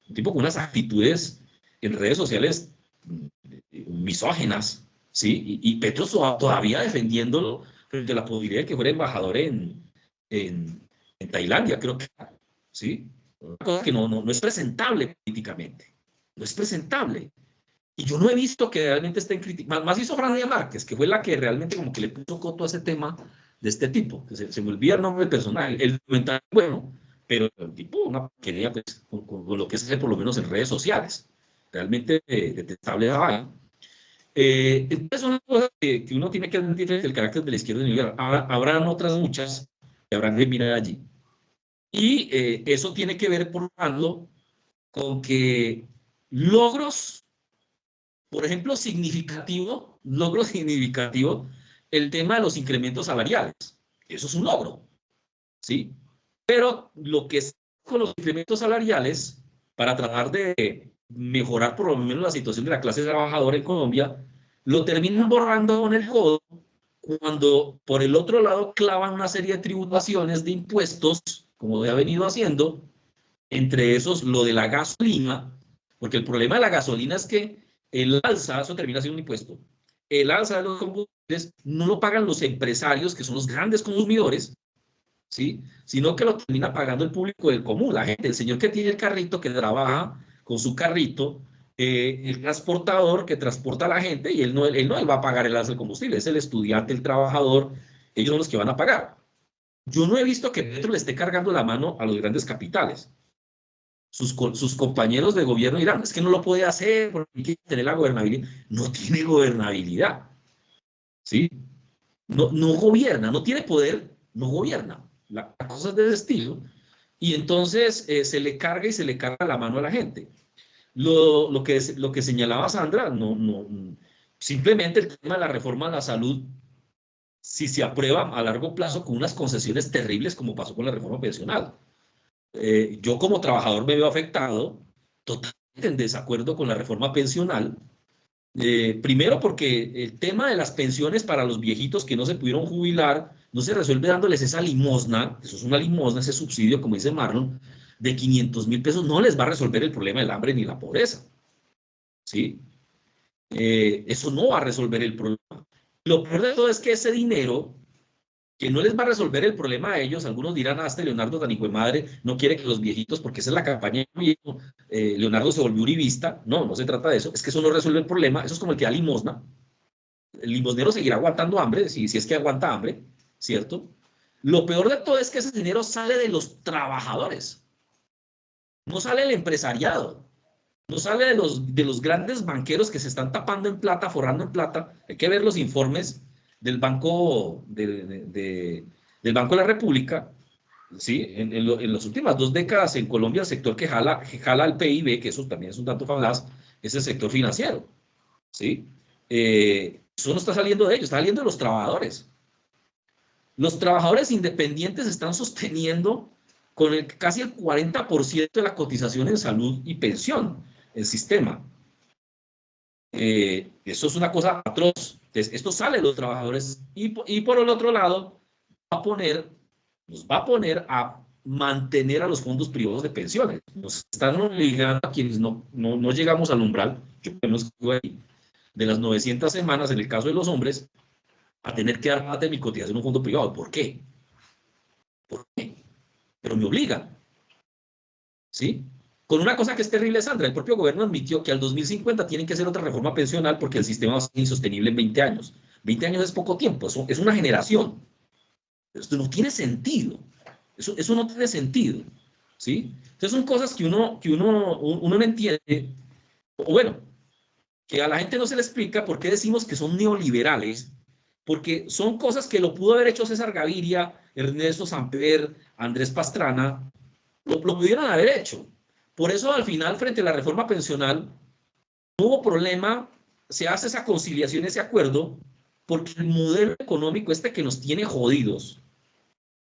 un tipo con unas actitudes en redes sociales misóginas, ¿sí? Y Petro todavía defendiéndolo frente a la posibilidad de que fuera embajador en Tailandia, creo que, ¿sí? Una cosa que no es presentable políticamente, no es presentable. Y yo no he visto que realmente estén criticando, más hizo Francia Márquez, que fue la que realmente como que le puso coto a ese tema de este tipo, que se me olvida el nombre del personaje, el documental, bueno, pero el tipo, una porquería, pues, con lo que se hace por lo menos en redes sociales, realmente detestable la vaina. Entonces son cosas que uno tiene que admitir el carácter de la izquierda neoliberal. Habrán otras muchas que habrán de mirar allí. Y eso tiene que ver, por lo tanto, con que logros, por ejemplo, logro significativo, el tema de los incrementos salariales. Eso es un logro, ¿sí? Pero lo que es con los incrementos salariales, para tratar de mejorar por lo menos la situación de la clase trabajadora en Colombia, lo terminan borrando con el codo cuando por el otro lado clavan una serie de tributaciones de impuestos, como ha venido haciendo, entre esos lo de la gasolina, porque el problema de la gasolina es que el alza, eso termina siendo un impuesto, el alza de los combustibles no lo pagan los empresarios, que son los grandes consumidores, ¿sí? Sino que lo termina pagando el público del común, la gente, el señor que tiene el carrito, que trabaja con su carrito, el transportador que transporta a la gente, y él no va a pagar el alza del combustible, es el estudiante, el trabajador, ellos son los que van a pagar. Yo no he visto que Petro le esté cargando la mano a los grandes capitales. Sus compañeros de gobierno dirán, es que no lo puede hacer porque hay que tener la gobernabilidad. No tiene gobernabilidad, ¿sí? No gobierna, no tiene poder, no gobierna. La cosa es de ese estilo. Y entonces se le carga y se le carga la mano a la gente. Lo que señalaba Sandra, simplemente el tema de la reforma a la salud, si se aprueba a largo plazo con unas concesiones terribles como pasó con la reforma pensional. Yo como trabajador me veo afectado, totalmente en desacuerdo con la reforma pensional, Primero porque el tema de las pensiones para los viejitos que no se pudieron jubilar no se resuelve dándoles esa limosna, eso es una limosna, ese subsidio, como dice Marlon, de 500.000 pesos, no les va a resolver el problema del hambre ni la pobreza, ¿sí? Eso no va a resolver el problema. Lo peor de todo es que ese dinero, que no les va a resolver el problema a ellos, algunos dirán, hasta Leonardo tan hijo de madre no quiere que los viejitos, porque esa es la campaña de gobierno, Leonardo se volvió uribista, no, no se trata de eso, es que eso no resuelve el problema, eso es como el que da limosna, el limosnero seguirá aguantando hambre, si es que aguanta hambre, ¿cierto? Lo peor de todo es que ese dinero sale de los trabajadores, no sale del empresariado, no sale de los grandes banqueros que se están tapando en plata, forrando en plata. Hay que ver los informes del del Banco de la República, ¿sí? En las últimas 2 décadas en Colombia el sector que jala el PIB, que eso también es un dato falaz, es el sector financiero, ¿sí? Eso no está saliendo de ellos, está saliendo de los trabajadores. Los trabajadores independientes están sosteniendo con casi el 40% de la cotización en salud y pensión, el sistema. Eso es una cosa atroz. Entonces, esto sale de los trabajadores y por el otro lado nos va a poner a mantener a los fondos privados de pensiones. Nos están obligando a quienes no llegamos al umbral, yo no estuve ahí, de las 900 semanas en el caso de los hombres, a tener que dar parte de mi cotización en un fondo privado. ¿Por qué? ¿Por qué? Pero me obligan, ¿sí? Con una cosa que es terrible, Sandra, el propio gobierno admitió que al 2050 tienen que hacer otra reforma pensional porque el sistema va a ser insostenible en 20 años. 20 años es poco tiempo, eso es una generación. Esto no tiene sentido. Eso no tiene sentido, ¿sí? Entonces son cosas que uno no entiende, o bueno, que a la gente no se le explica por qué decimos que son neoliberales, porque son cosas que lo pudo haber hecho César Gaviria, Ernesto Samper, Andrés Pastrana, lo pudieron haber hecho. Por eso al final, frente a la reforma pensional, no hubo problema, se hace esa conciliación, ese acuerdo, porque el modelo económico este que nos tiene jodidos,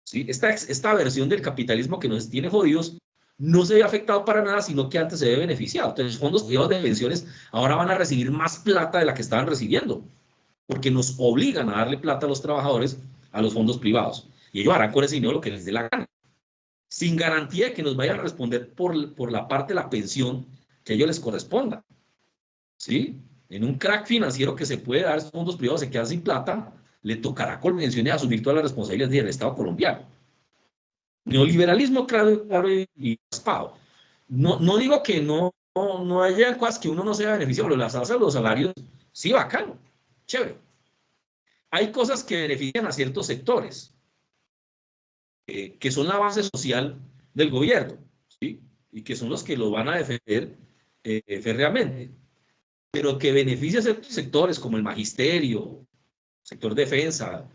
¿sí? Esta versión del capitalismo que nos tiene jodidos, no se ve afectado para nada, sino que antes se ve beneficiado. Entonces, los fondos privados de pensiones ahora van a recibir más plata de la que estaban recibiendo, porque nos obligan a darle plata a los trabajadores a los fondos privados. Y ellos harán con ese dinero lo que les dé la gana, sin garantía de que nos vayan a responder por la parte de la pensión que a ellos les corresponda, ¿sí? En un crack financiero que se puede dar, esos fondos privados se quedan sin plata, le tocará con pensiones asumir todas las responsabilidades del Estado colombiano. Neoliberalismo claro, claro y raspado. No digo que no haya cosas que uno no sea beneficiado, pero las alzas de los salarios, sí, bacano, chévere. Hay cosas que benefician a ciertos sectores, que son la base social del gobierno, ¿sí? Y que son los que lo van a defender férreamente, pero que beneficia a ciertos sectores como el magisterio, sector defensa,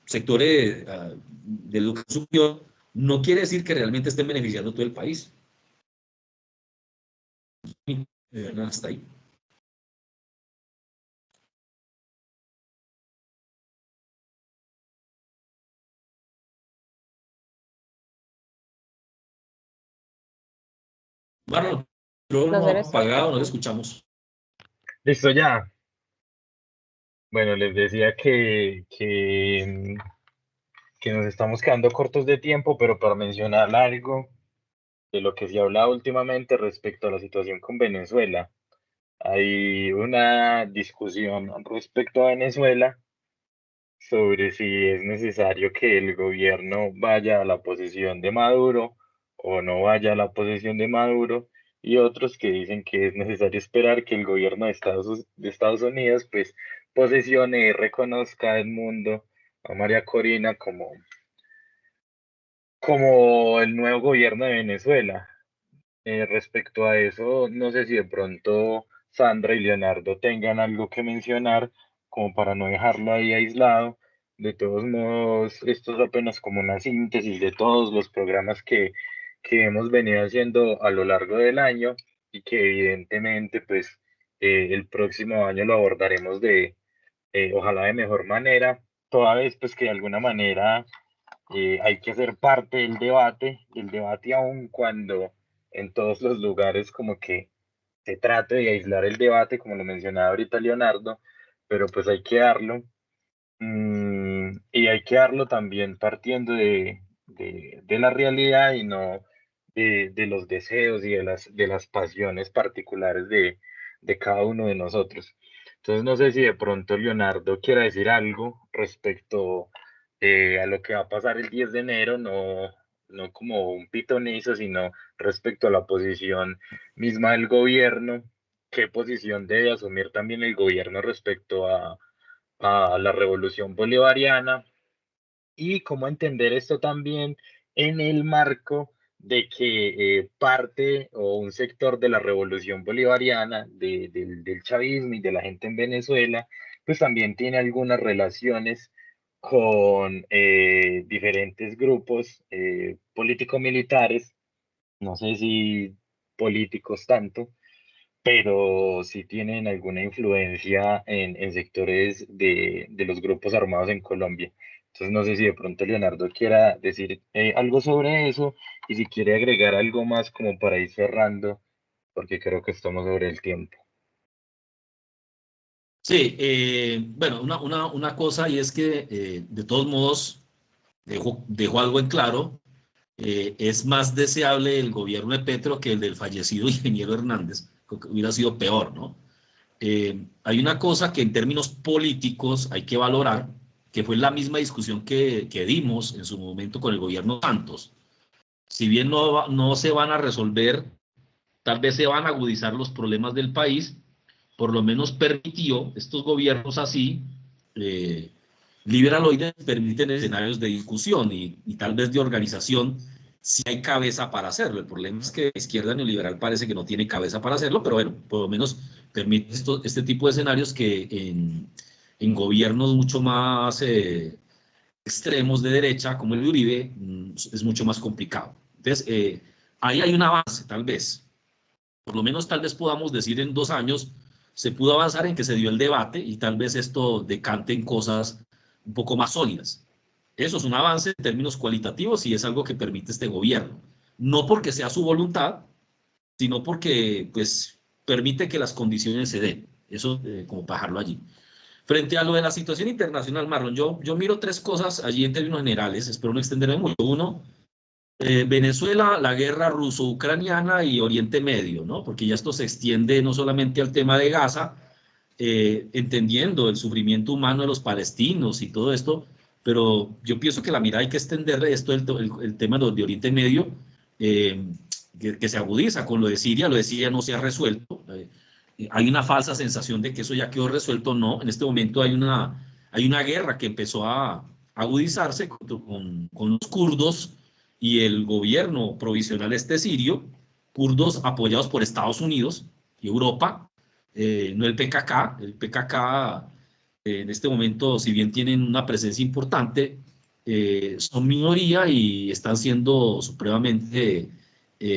sectores de educación superior, no quiere decir que realmente estén beneficiando a todo el país. Hasta ahí. Marlon, no Placer es apagado, no le total. escuchamos. Listo, ya. Bueno, les decía que nos estamos quedando cortos de tiempo, pero para mencionar algo de lo que se ha hablado últimamente respecto a la situación con Venezuela. Hay una discusión respecto a Venezuela sobre si es necesario que el gobierno vaya a la posesión de Maduro o no vaya a la posesión de Maduro, y otros que dicen que es necesario esperar que el gobierno de Estados Unidos pues posesione y reconozca al mundo a María Corina como el nuevo gobierno de Venezuela. Respecto a eso, no sé si de pronto Sandra y Leonardo tengan algo que mencionar, como para no dejarlo ahí aislado. De todos modos, esto es apenas como una síntesis de todos los programas que hemos venido haciendo a lo largo del año, y que evidentemente pues el próximo año lo abordaremos ojalá de mejor manera, toda vez pues que de alguna manera hay que ser parte del debate aun cuando en todos los lugares como que se trate de aislar el debate, como lo mencionaba ahorita Leonardo, pero pues hay que darlo. Y hay que darlo también partiendo de la realidad y no de los deseos y de las pasiones particulares de cada uno de nosotros. Entonces no sé si de pronto Leonardo quiera decir algo respecto a lo que va a pasar el 10 de enero, no como un pitonizo, sino respecto a la posición misma del gobierno, qué posición debe asumir también el gobierno respecto a la revolución bolivariana y cómo entender esto también en el marco de que parte o un sector de la revolución bolivariana, del chavismo y de la gente en Venezuela, pues también tiene algunas relaciones con diferentes grupos político-militares, no sé si políticos tanto, pero sí tienen alguna influencia en sectores de los grupos armados en Colombia. Entonces no sé si de pronto Leonardo quiera decir algo sobre eso y si quiere agregar algo más como para ir cerrando, porque creo que estamos sobre el tiempo. Sí, bueno, una cosa y es que de todos modos dejó algo en claro, es más deseable el gobierno de Petro que el del fallecido ingeniero Hernández, porque hubiera sido peor, ¿no? Hay una cosa que en términos políticos hay que valorar, que fue la misma discusión que dimos en su momento con el gobierno Santos. Si bien no se van a resolver, tal vez se van a agudizar los problemas del país, por lo menos permitió estos gobiernos así, eh, liberaloides, permiten escenarios de discusión y tal vez de organización si hay cabeza para hacerlo. El problema es que la izquierda neoliberal parece que no tiene cabeza para hacerlo, pero bueno, por lo menos permite este tipo de escenarios que en gobiernos mucho más extremos de derecha, como el de Uribe, es mucho más complicado. Entonces, ahí hay un avance, tal vez. Por lo menos tal vez podamos decir en 2 años se pudo avanzar en que se dio el debate y tal vez esto decante en cosas un poco más sólidas. Eso es un avance en términos cualitativos y es algo que permite este gobierno. No porque sea su voluntad, sino porque pues, permite que las condiciones se den. Eso como para dejarlo allí. Frente a lo de la situación internacional, Marlon, yo miro tres cosas allí en términos generales, espero no extenderme mucho. Uno, Venezuela, la guerra ruso-ucraniana y Oriente Medio, ¿no? Porque ya esto se extiende no solamente al tema de Gaza, entendiendo el sufrimiento humano de los palestinos y todo esto, pero yo pienso que la mirada hay que extenderle esto, el tema de Oriente Medio, eh, que se agudiza con lo de Siria no se ha resuelto. Hay una falsa sensación de que eso ya quedó resuelto, no, en este momento hay una guerra que empezó a agudizarse con los kurdos y el gobierno provisional este sirio, kurdos apoyados por Estados Unidos y Europa, no el PKK en este momento, si bien tienen una presencia importante, son minoría y están siendo supremamente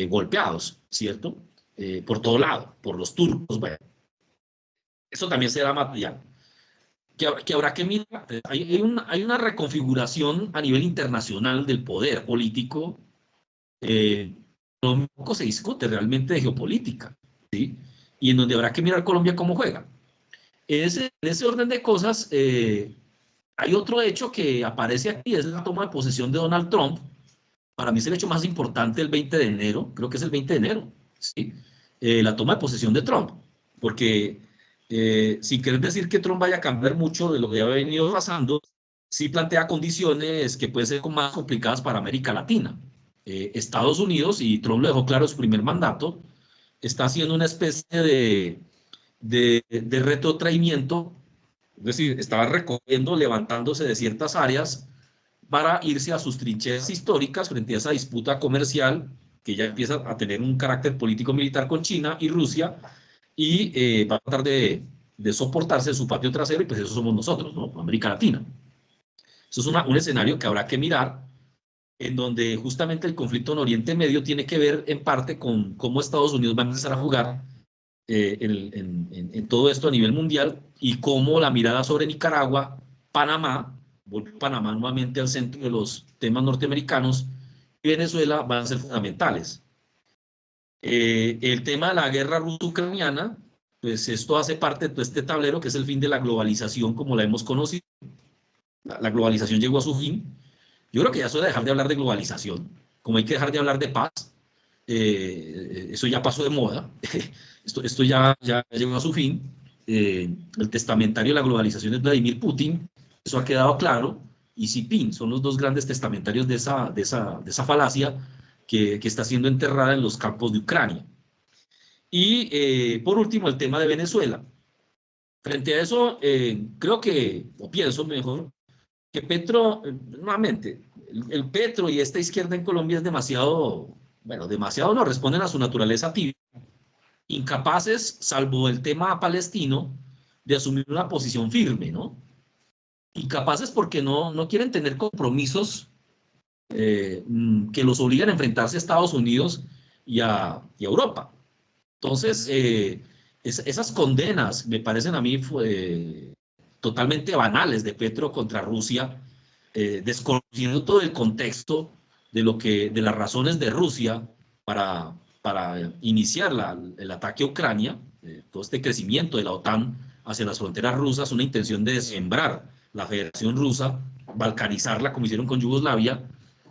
golpeados, ¿cierto? Por todo lado, por los turcos, bueno, eso también será material. Que habrá que mirar, hay una reconfiguración a nivel internacional del poder político, eh, poco se discute realmente de geopolítica, ¿sí? Y en donde habrá que mirar Colombia cómo juega. En ese orden de cosas, hay otro hecho que aparece aquí, es la toma de posesión de Donald Trump. Para mí es el hecho más importante el 20 de enero, creo que es el 20 de enero, ¿sí? La toma de posesión de Trump, porque sin querer decir que Trump vaya a cambiar mucho de lo que ha venido pasando, sí plantea condiciones que pueden ser más complicadas para América Latina. Estados Unidos, y Trump lo dejó claro en su primer mandato, está haciendo una especie de retrotraimiento, es decir, estaba recogiendo, levantándose de ciertas áreas para irse a sus trincheras históricas frente a esa disputa comercial que ya empieza a tener un carácter político-militar con China y Rusia, y va a tratar de soportarse en su patio trasero, y pues eso somos nosotros, ¿no? América Latina. Eso es un escenario que habrá que mirar, en donde justamente el conflicto en Oriente Medio tiene que ver en parte con cómo Estados Unidos va a empezar a jugar en todo esto a nivel mundial, y cómo la mirada sobre Nicaragua, Panamá, vuelve Panamá nuevamente al centro de los temas norteamericanos, y Venezuela van a ser fundamentales. El tema de la guerra ruso-ucraniana, pues esto hace parte de todo este tablero que es el fin de la globalización como la hemos conocido. La globalización llegó a su fin. Yo creo que ya es hora de dejar de hablar de globalización, como hay que dejar de hablar de paz. Eso ya pasó de moda. Esto ya llegó a su fin. El testamentario de la globalización es Vladimir Putin, eso ha quedado claro, y Xi Jinping son los dos grandes testamentarios de esa falacia que está siendo enterrada en los campos de Ucrania. Y por último, el tema de Venezuela. Frente a eso, creo que, o pienso mejor, que Petro, nuevamente, el Petro y esta izquierda en Colombia es demasiado, bueno, demasiado no responden a su naturaleza tibia, incapaces, salvo el tema palestino, de asumir una posición firme, ¿no? Incapaces porque no quieren tener compromisos que los obligan a enfrentarse a Estados Unidos y a Europa. Entonces, esas condenas me parecen a mí totalmente banales de Petro contra Rusia, desconociendo todo el contexto de las razones de Rusia para iniciar el ataque a Ucrania, todo este crecimiento de la OTAN hacia las fronteras rusas, una intención de desmembrar la Federación Rusa, balcanizarla como hicieron con Yugoslavia.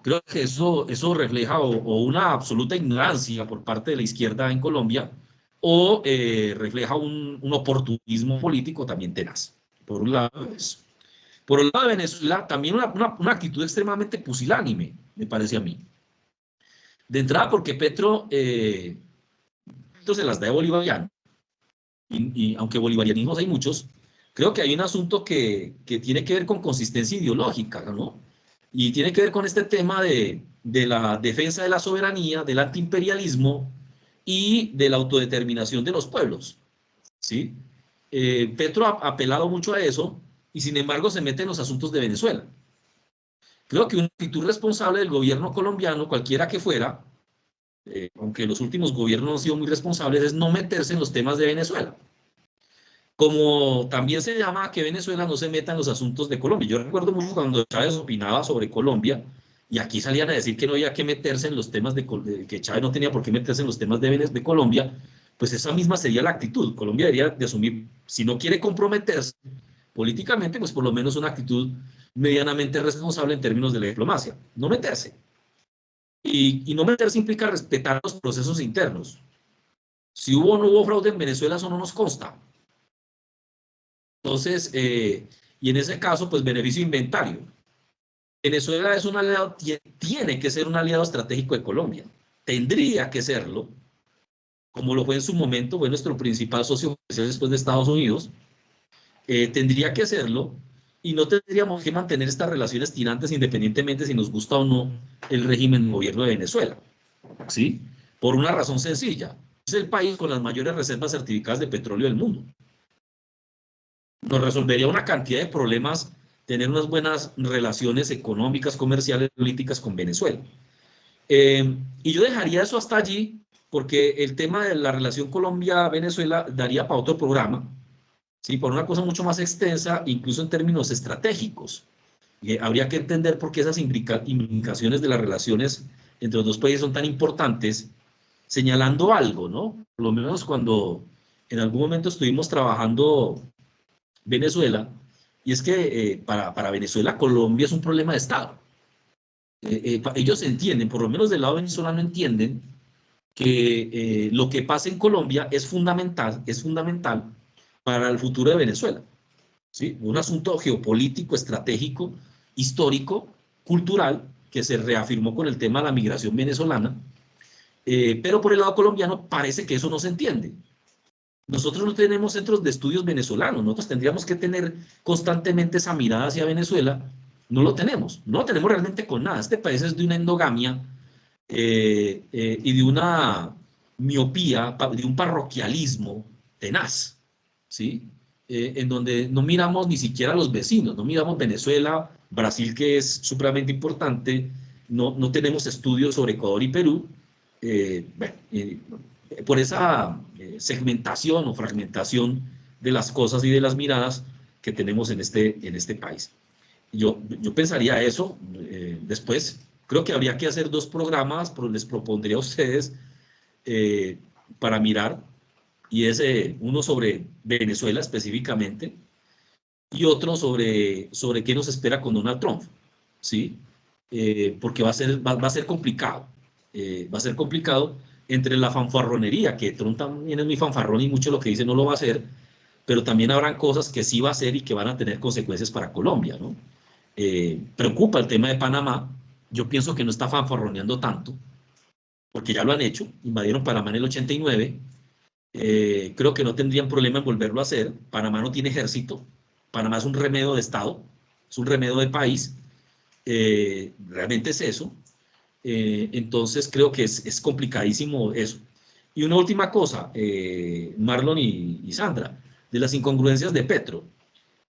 Creo que eso refleja o una absoluta ignorancia por parte de la izquierda en Colombia o refleja un oportunismo político también tenaz. Por un lado eso. Por el lado de Venezuela, también una actitud extremadamente pusilánime, me parece a mí. De entrada porque Petro se las da de bolivariano, y aunque bolivarianismos hay muchos, creo que hay un asunto que tiene que ver con consistencia ideológica, ¿no? Y tiene que ver con este tema de la defensa de la soberanía, del antiimperialismo y de la autodeterminación de los pueblos, ¿sí? Petro ha apelado mucho a eso y sin embargo se mete en los asuntos de Venezuela. Creo que una actitud responsable del gobierno colombiano, cualquiera que fuera, aunque los últimos gobiernos han sido muy responsables, es no meterse en los temas de Venezuela. Como también se llama que Venezuela no se meta en los asuntos de Colombia. Yo recuerdo mucho cuando Chávez opinaba sobre Colombia y aquí salían a decir que no había que meterse en los temas que Chávez no tenía por qué meterse en los temas de Colombia, pues esa misma sería la actitud. Colombia debería de asumir, si no quiere comprometerse políticamente, pues por lo menos una actitud medianamente responsable en términos de la diplomacia. No meterse. Y no meterse implica respetar los procesos internos. Si hubo o no hubo fraude en Venezuela, eso no nos consta. Entonces, y en ese caso, pues beneficio inventario. Venezuela es un aliado, tiene que ser un aliado estratégico de Colombia. Tendría que serlo, como lo fue en su momento, fue nuestro principal socio comercial después de Estados Unidos. Tendría que serlo y no tendríamos que mantener estas relaciones tirantes independientemente si nos gusta o no el régimen de gobierno de Venezuela. ¿Sí? Por una razón sencilla. Es el país con las mayores reservas certificadas de petróleo del mundo. Nos resolvería una cantidad de problemas tener unas buenas relaciones económicas, comerciales, políticas con Venezuela. Y yo dejaría eso hasta allí, porque el tema de la relación Colombia-Venezuela daría para otro programa, ¿sí? Por una cosa mucho más extensa, incluso en términos estratégicos. Habría que entender por qué esas implicaciones de las relaciones entre los dos países son tan importantes, señalando algo, ¿no? Por lo menos cuando en algún momento estuvimos trabajando Venezuela, y es que para Venezuela, Colombia es un problema de Estado. Ellos entienden, por lo menos del lado venezolano entienden, que lo que pasa en Colombia es fundamental para el futuro de Venezuela. ¿Sí? Un asunto geopolítico, estratégico, histórico, cultural, que se reafirmó con el tema de la migración venezolana, pero por el lado colombiano parece que eso no se entiende. Nosotros no tenemos centros de estudios venezolanos, nosotros tendríamos que tener constantemente esa mirada hacia Venezuela, no lo tenemos realmente con nada. Este país es de una endogamia y de una miopía, de un parroquialismo tenaz, ¿sí? En donde no miramos ni siquiera a los vecinos, no miramos Venezuela, Brasil, que es supremamente importante, no tenemos estudios sobre Ecuador y Perú. Por esa segmentación o fragmentación de las cosas y de las miradas que tenemos en este país. Yo pensaría eso. Después, creo que habría que hacer 2 programas, pero les propondría a ustedes para mirar, y es uno sobre Venezuela específicamente, y otro sobre qué nos espera con Donald Trump, ¿sí? Porque va a ser complicado, va a ser complicado entre la fanfarronería, que Trump también es muy fanfarrón y mucho lo que dice no lo va a hacer, pero también habrán cosas que sí va a hacer y que van a tener consecuencias para Colombia, ¿no? Preocupa el tema de Panamá, yo pienso que no está fanfarroneando tanto, porque ya lo han hecho, invadieron Panamá en el 89, creo que no tendrían problema en volverlo a hacer. Panamá no tiene ejército, Panamá es un remedio de Estado, es un remedio de país, realmente es eso. Entonces creo que es complicadísimo eso. Y una última cosa, Marlon y Sandra, de las incongruencias de Petro.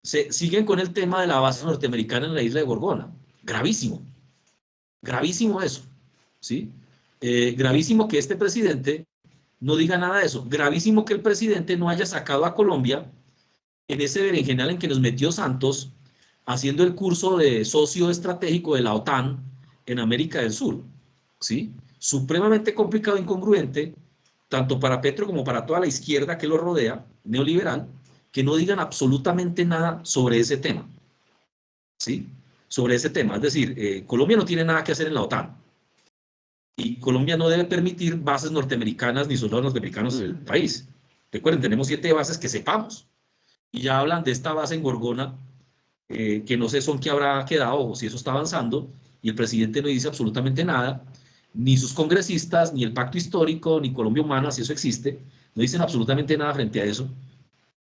Se siguen con el tema de la base norteamericana en la isla de Gorgona. Gravísimo, gravísimo eso, ¿sí? Gravísimo que este presidente no diga nada de eso. Gravísimo que el presidente no haya sacado a Colombia en ese berenjenal en que nos metió Santos haciendo el curso de socio estratégico de la OTAN en América del Sur, ¿sí? Supremamente complicado e incongruente, tanto para Petro como para toda la izquierda que lo rodea, neoliberal, que no digan absolutamente nada sobre ese tema, ¿sí? Sobre ese tema. Es decir, Colombia no tiene nada que hacer en la OTAN y Colombia no debe permitir bases norteamericanas ni soldados norteamericanos en el país. Recuerden, tenemos 7 bases que sepamos y ya hablan de esta base en Gorgona, que no sé son qué habrá quedado o si eso está avanzando, y el presidente no dice absolutamente nada, ni sus congresistas, ni el pacto histórico, ni Colombia Humana, si eso existe, no dicen absolutamente nada frente a eso,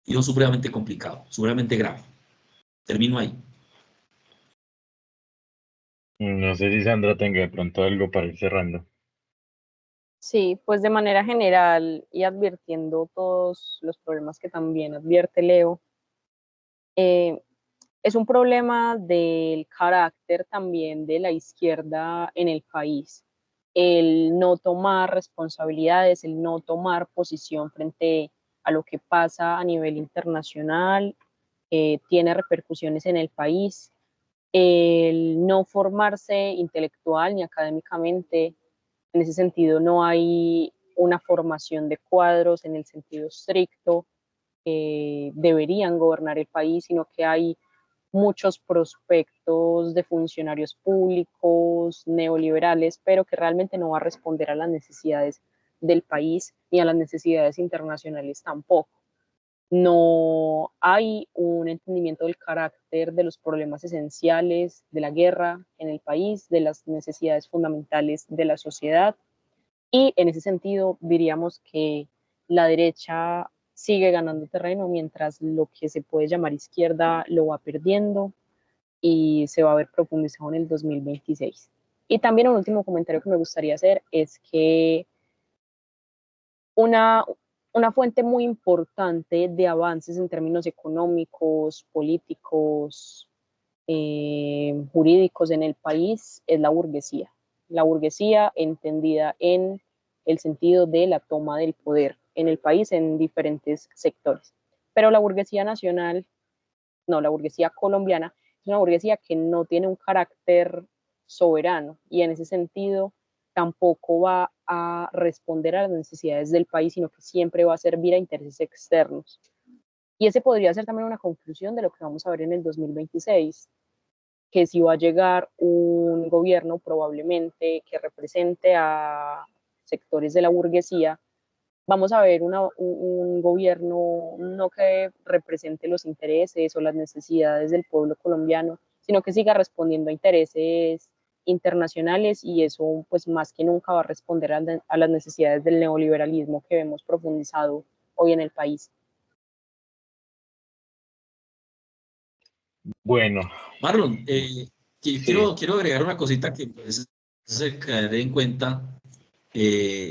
y es supremamente complicado, supremamente grave. Termino ahí. No sé si Sandra tenga de pronto algo para ir cerrando. Sí, pues de manera general y advirtiendo todos los problemas que también advierte Leo, es un problema del carácter también de la izquierda en el país, el no tomar responsabilidades, el no tomar posición frente a lo que pasa a nivel internacional, tiene repercusiones en el país, el no formarse intelectual ni académicamente. En ese sentido no hay una formación de cuadros en el sentido estricto que deberían gobernar el país, sino que hay muchos prospectos de funcionarios públicos neoliberales, pero que realmente no va a responder a las necesidades del país ni a las necesidades internacionales tampoco. No hay un entendimiento del carácter de los problemas esenciales de la guerra en el país, de las necesidades fundamentales de la sociedad, y en ese sentido diríamos que la derecha sigue ganando terreno mientras lo que se puede llamar izquierda lo va perdiendo y se va a ver profundizado en el 2026. Y también un último comentario que me gustaría hacer es que una, una fuente muy importante de avances en términos económicos, políticos, jurídicos en el país es la burguesía. La burguesía entendida en el sentido de la toma del poder en el país en diferentes sectores. Pero la burguesía nacional, no, la burguesía colombiana es una burguesía que no tiene un carácter soberano y en ese sentido tampoco va a responder a las necesidades del país, sino que siempre va a servir a intereses externos. Y ese podría ser también una conclusión de lo que vamos a ver en el 2026, que si va a llegar un gobierno probablemente que represente a sectores de la burguesía, vamos a ver un gobierno no que represente los intereses o las necesidades del pueblo colombiano, sino que siga respondiendo a intereses internacionales, y eso pues más que nunca va a responder a las necesidades del neoliberalismo que vemos profundizado hoy en el país. Bueno, Marlon, sí, quiero agregar una cosita que pues, se caer en cuenta,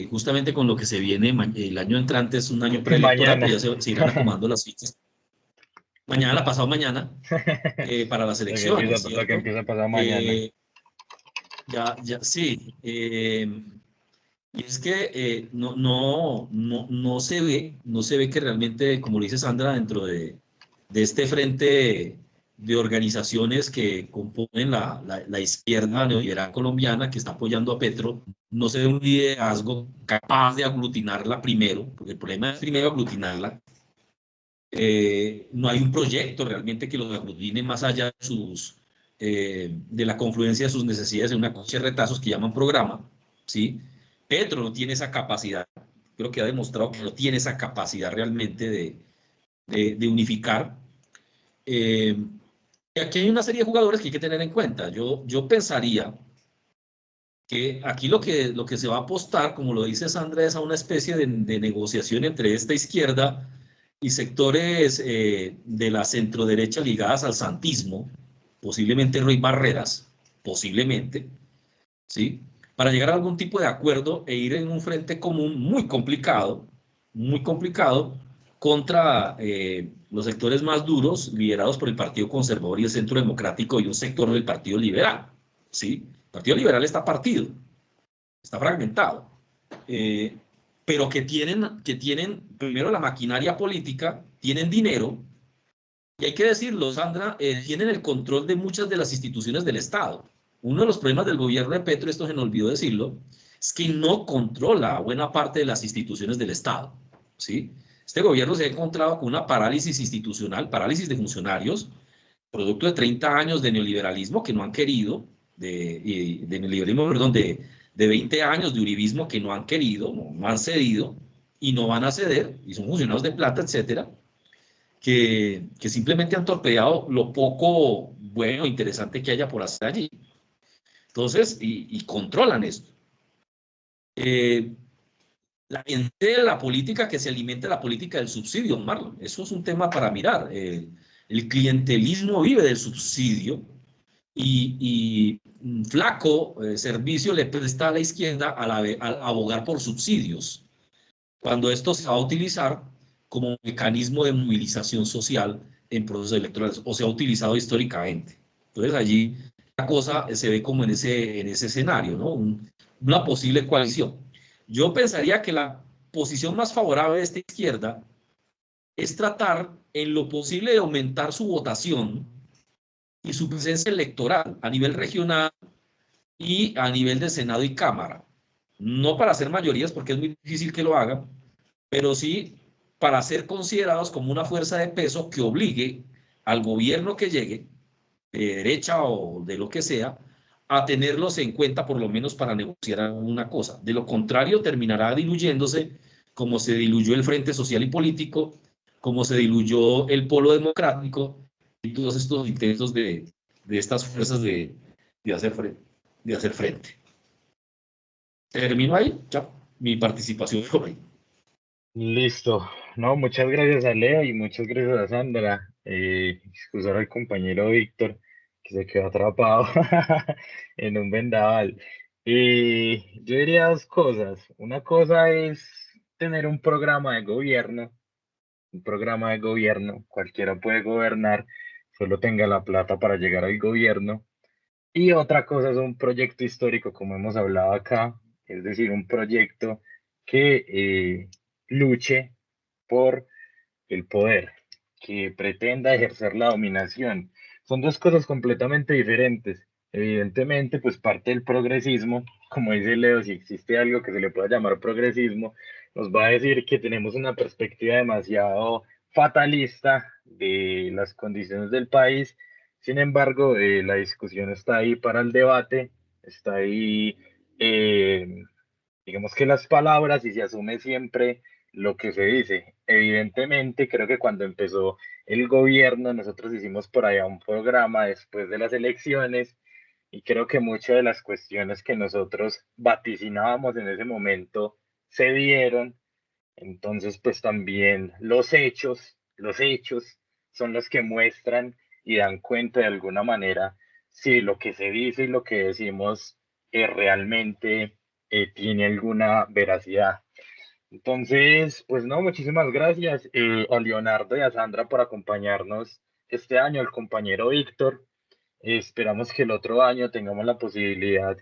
justamente con lo que se viene. El año entrante es un año preelectoral, mañana. pero ya se irán acomodando las fichas. Mañana, pasado mañana, para las elecciones, Lo que ¿cierto? empieza a pasar mañana. Eh, sí. Y es que no se ve que realmente, como lo dice Sandra, dentro de este frente de organizaciones que componen la izquierda neoliberal colombiana que está apoyando a Petro, no se ve un liderazgo capaz de aglutinarla primero, porque el problema es primero aglutinarla. No hay un proyecto realmente que lo aglutine más allá de, de la confluencia de sus necesidades en una coche de retazos que llaman programa, ¿sí? Petro no tiene esa capacidad, creo que ha demostrado que no tiene esa capacidad realmente de unificar. Y aquí hay una serie de jugadores que hay que tener en cuenta. Yo pensaría que aquí lo que se va a apostar, como lo dice Sandra, es a una especie de negociación entre esta izquierda y sectores de la centroderecha ligadas al santismo, posiblemente Roy Barreras, posiblemente, ¿sí? Para llegar a algún tipo de acuerdo e ir en un frente común muy complicado, contra los sectores más duros, liderados por el Partido Conservador y el Centro Democrático y un sector del Partido Liberal, ¿sí? El Partido Liberal está partido, está fragmentado, eh, pero que tienen primero la maquinaria política, tienen dinero, y hay que decirlo, Sandra, tienen el control de muchas de las instituciones del Estado. Uno de los problemas del gobierno de Petro, esto se me olvidó decirlo, es que no controla buena parte de las instituciones del Estado, ¿sí? Este gobierno se ha encontrado con una parálisis institucional, parálisis de funcionarios, producto de 30 años de neoliberalismo que no han querido, de neoliberalismo, perdón, de 20 años de uribismo que no han querido, no han cedido y no van a ceder, y son funcionarios de plata, etcétera, que simplemente han torpedeado lo poco bueno e interesante que haya por hacer allí. Entonces, y controlan esto. La gente de la política que se alimenta de la política del subsidio, Marlon, eso es un tema para mirar. El clientelismo vive del subsidio y un flaco servicio le presta a la izquierda al abogar por subsidios, cuando esto se va a utilizar como mecanismo de movilización social en procesos electorales, o se ha utilizado históricamente. Entonces allí la cosa se ve como en ese escenario, ¿no? Una posible coalición. Yo pensaría que la posición más favorable de esta izquierda es tratar en lo posible de aumentar su votación y su presencia electoral a nivel regional y a nivel de Senado y Cámara. No para hacer mayorías, porque es muy difícil que lo hagan, pero sí para ser considerados como una fuerza de peso que obligue al gobierno que llegue, de derecha o de lo que sea, a tenerlos en cuenta por lo menos para negociar alguna cosa. De lo contrario, terminará diluyéndose como se diluyó el Frente Social y Político, como se diluyó el Polo Democrático y todos estos intentos de estas fuerzas de hacer frente. De hacer frente. Termino ahí, ya, mi participación por ahí. Listo. No, muchas gracias a Leo y muchas gracias a Sandra. Excusar al compañero Víctor que se quedó atrapado en un vendaval. Yo diría dos cosas. Una cosa es tener un programa de gobierno. Un programa de gobierno, cualquiera puede gobernar, solo tenga la plata para llegar al gobierno. Y otra cosa es un proyecto histórico, como hemos hablado acá, es decir, un proyecto que luche por el poder, que pretenda ejercer la dominación. Son dos cosas completamente diferentes. Evidentemente, pues parte del progresismo, como dice Leo, si existe algo que se le pueda llamar progresismo, nos va a decir que tenemos una perspectiva demasiado fatalista de las condiciones del país. Sin embargo, la discusión está ahí para el debate, está ahí, eh, digamos que las palabras y se asume siempre lo que se dice. Evidentemente, creo que cuando empezó el gobierno, nosotros hicimos por allá un programa después de las elecciones y creo que muchas de las cuestiones que nosotros vaticinábamos en ese momento se dieron. Entonces, pues también los hechos son los que muestran y dan cuenta de alguna manera si lo que se dice y lo que decimos realmente tiene alguna veracidad. Entonces, pues no, muchísimas gracias a Leonardo y a Sandra por acompañarnos este año, al compañero Víctor. Esperamos que el otro año tengamos la posibilidad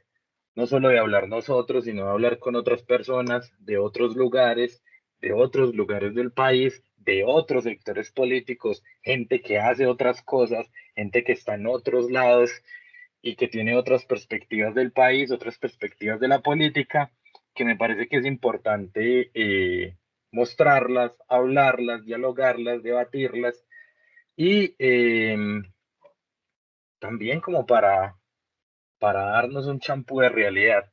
no solo de hablar nosotros, sino de hablar con otras personas de otros lugares del país, de otros sectores políticos, gente que hace otras cosas, gente que está en otros lados y que tiene otras perspectivas del país, otras perspectivas de la política, que me parece que es importante mostrarlas, hablarlas, dialogarlas, debatirlas y también como para darnos un champú de realidad.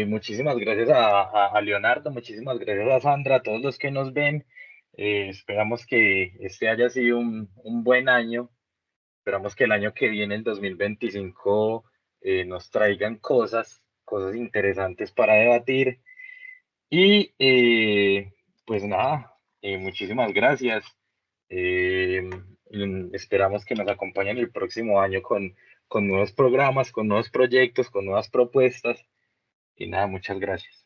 Muchísimas gracias a Leonardo, muchísimas gracias a Sandra, a todos los que nos ven. Esperamos que este haya sido un buen año. Esperamos que el año que viene, el 2025, nos traigan cosas interesantes para debatir. Y pues nada, muchísimas gracias. Esperamos que nos acompañen el próximo año con nuevos programas, con nuevos proyectos, con nuevas propuestas. Y nada, muchas gracias.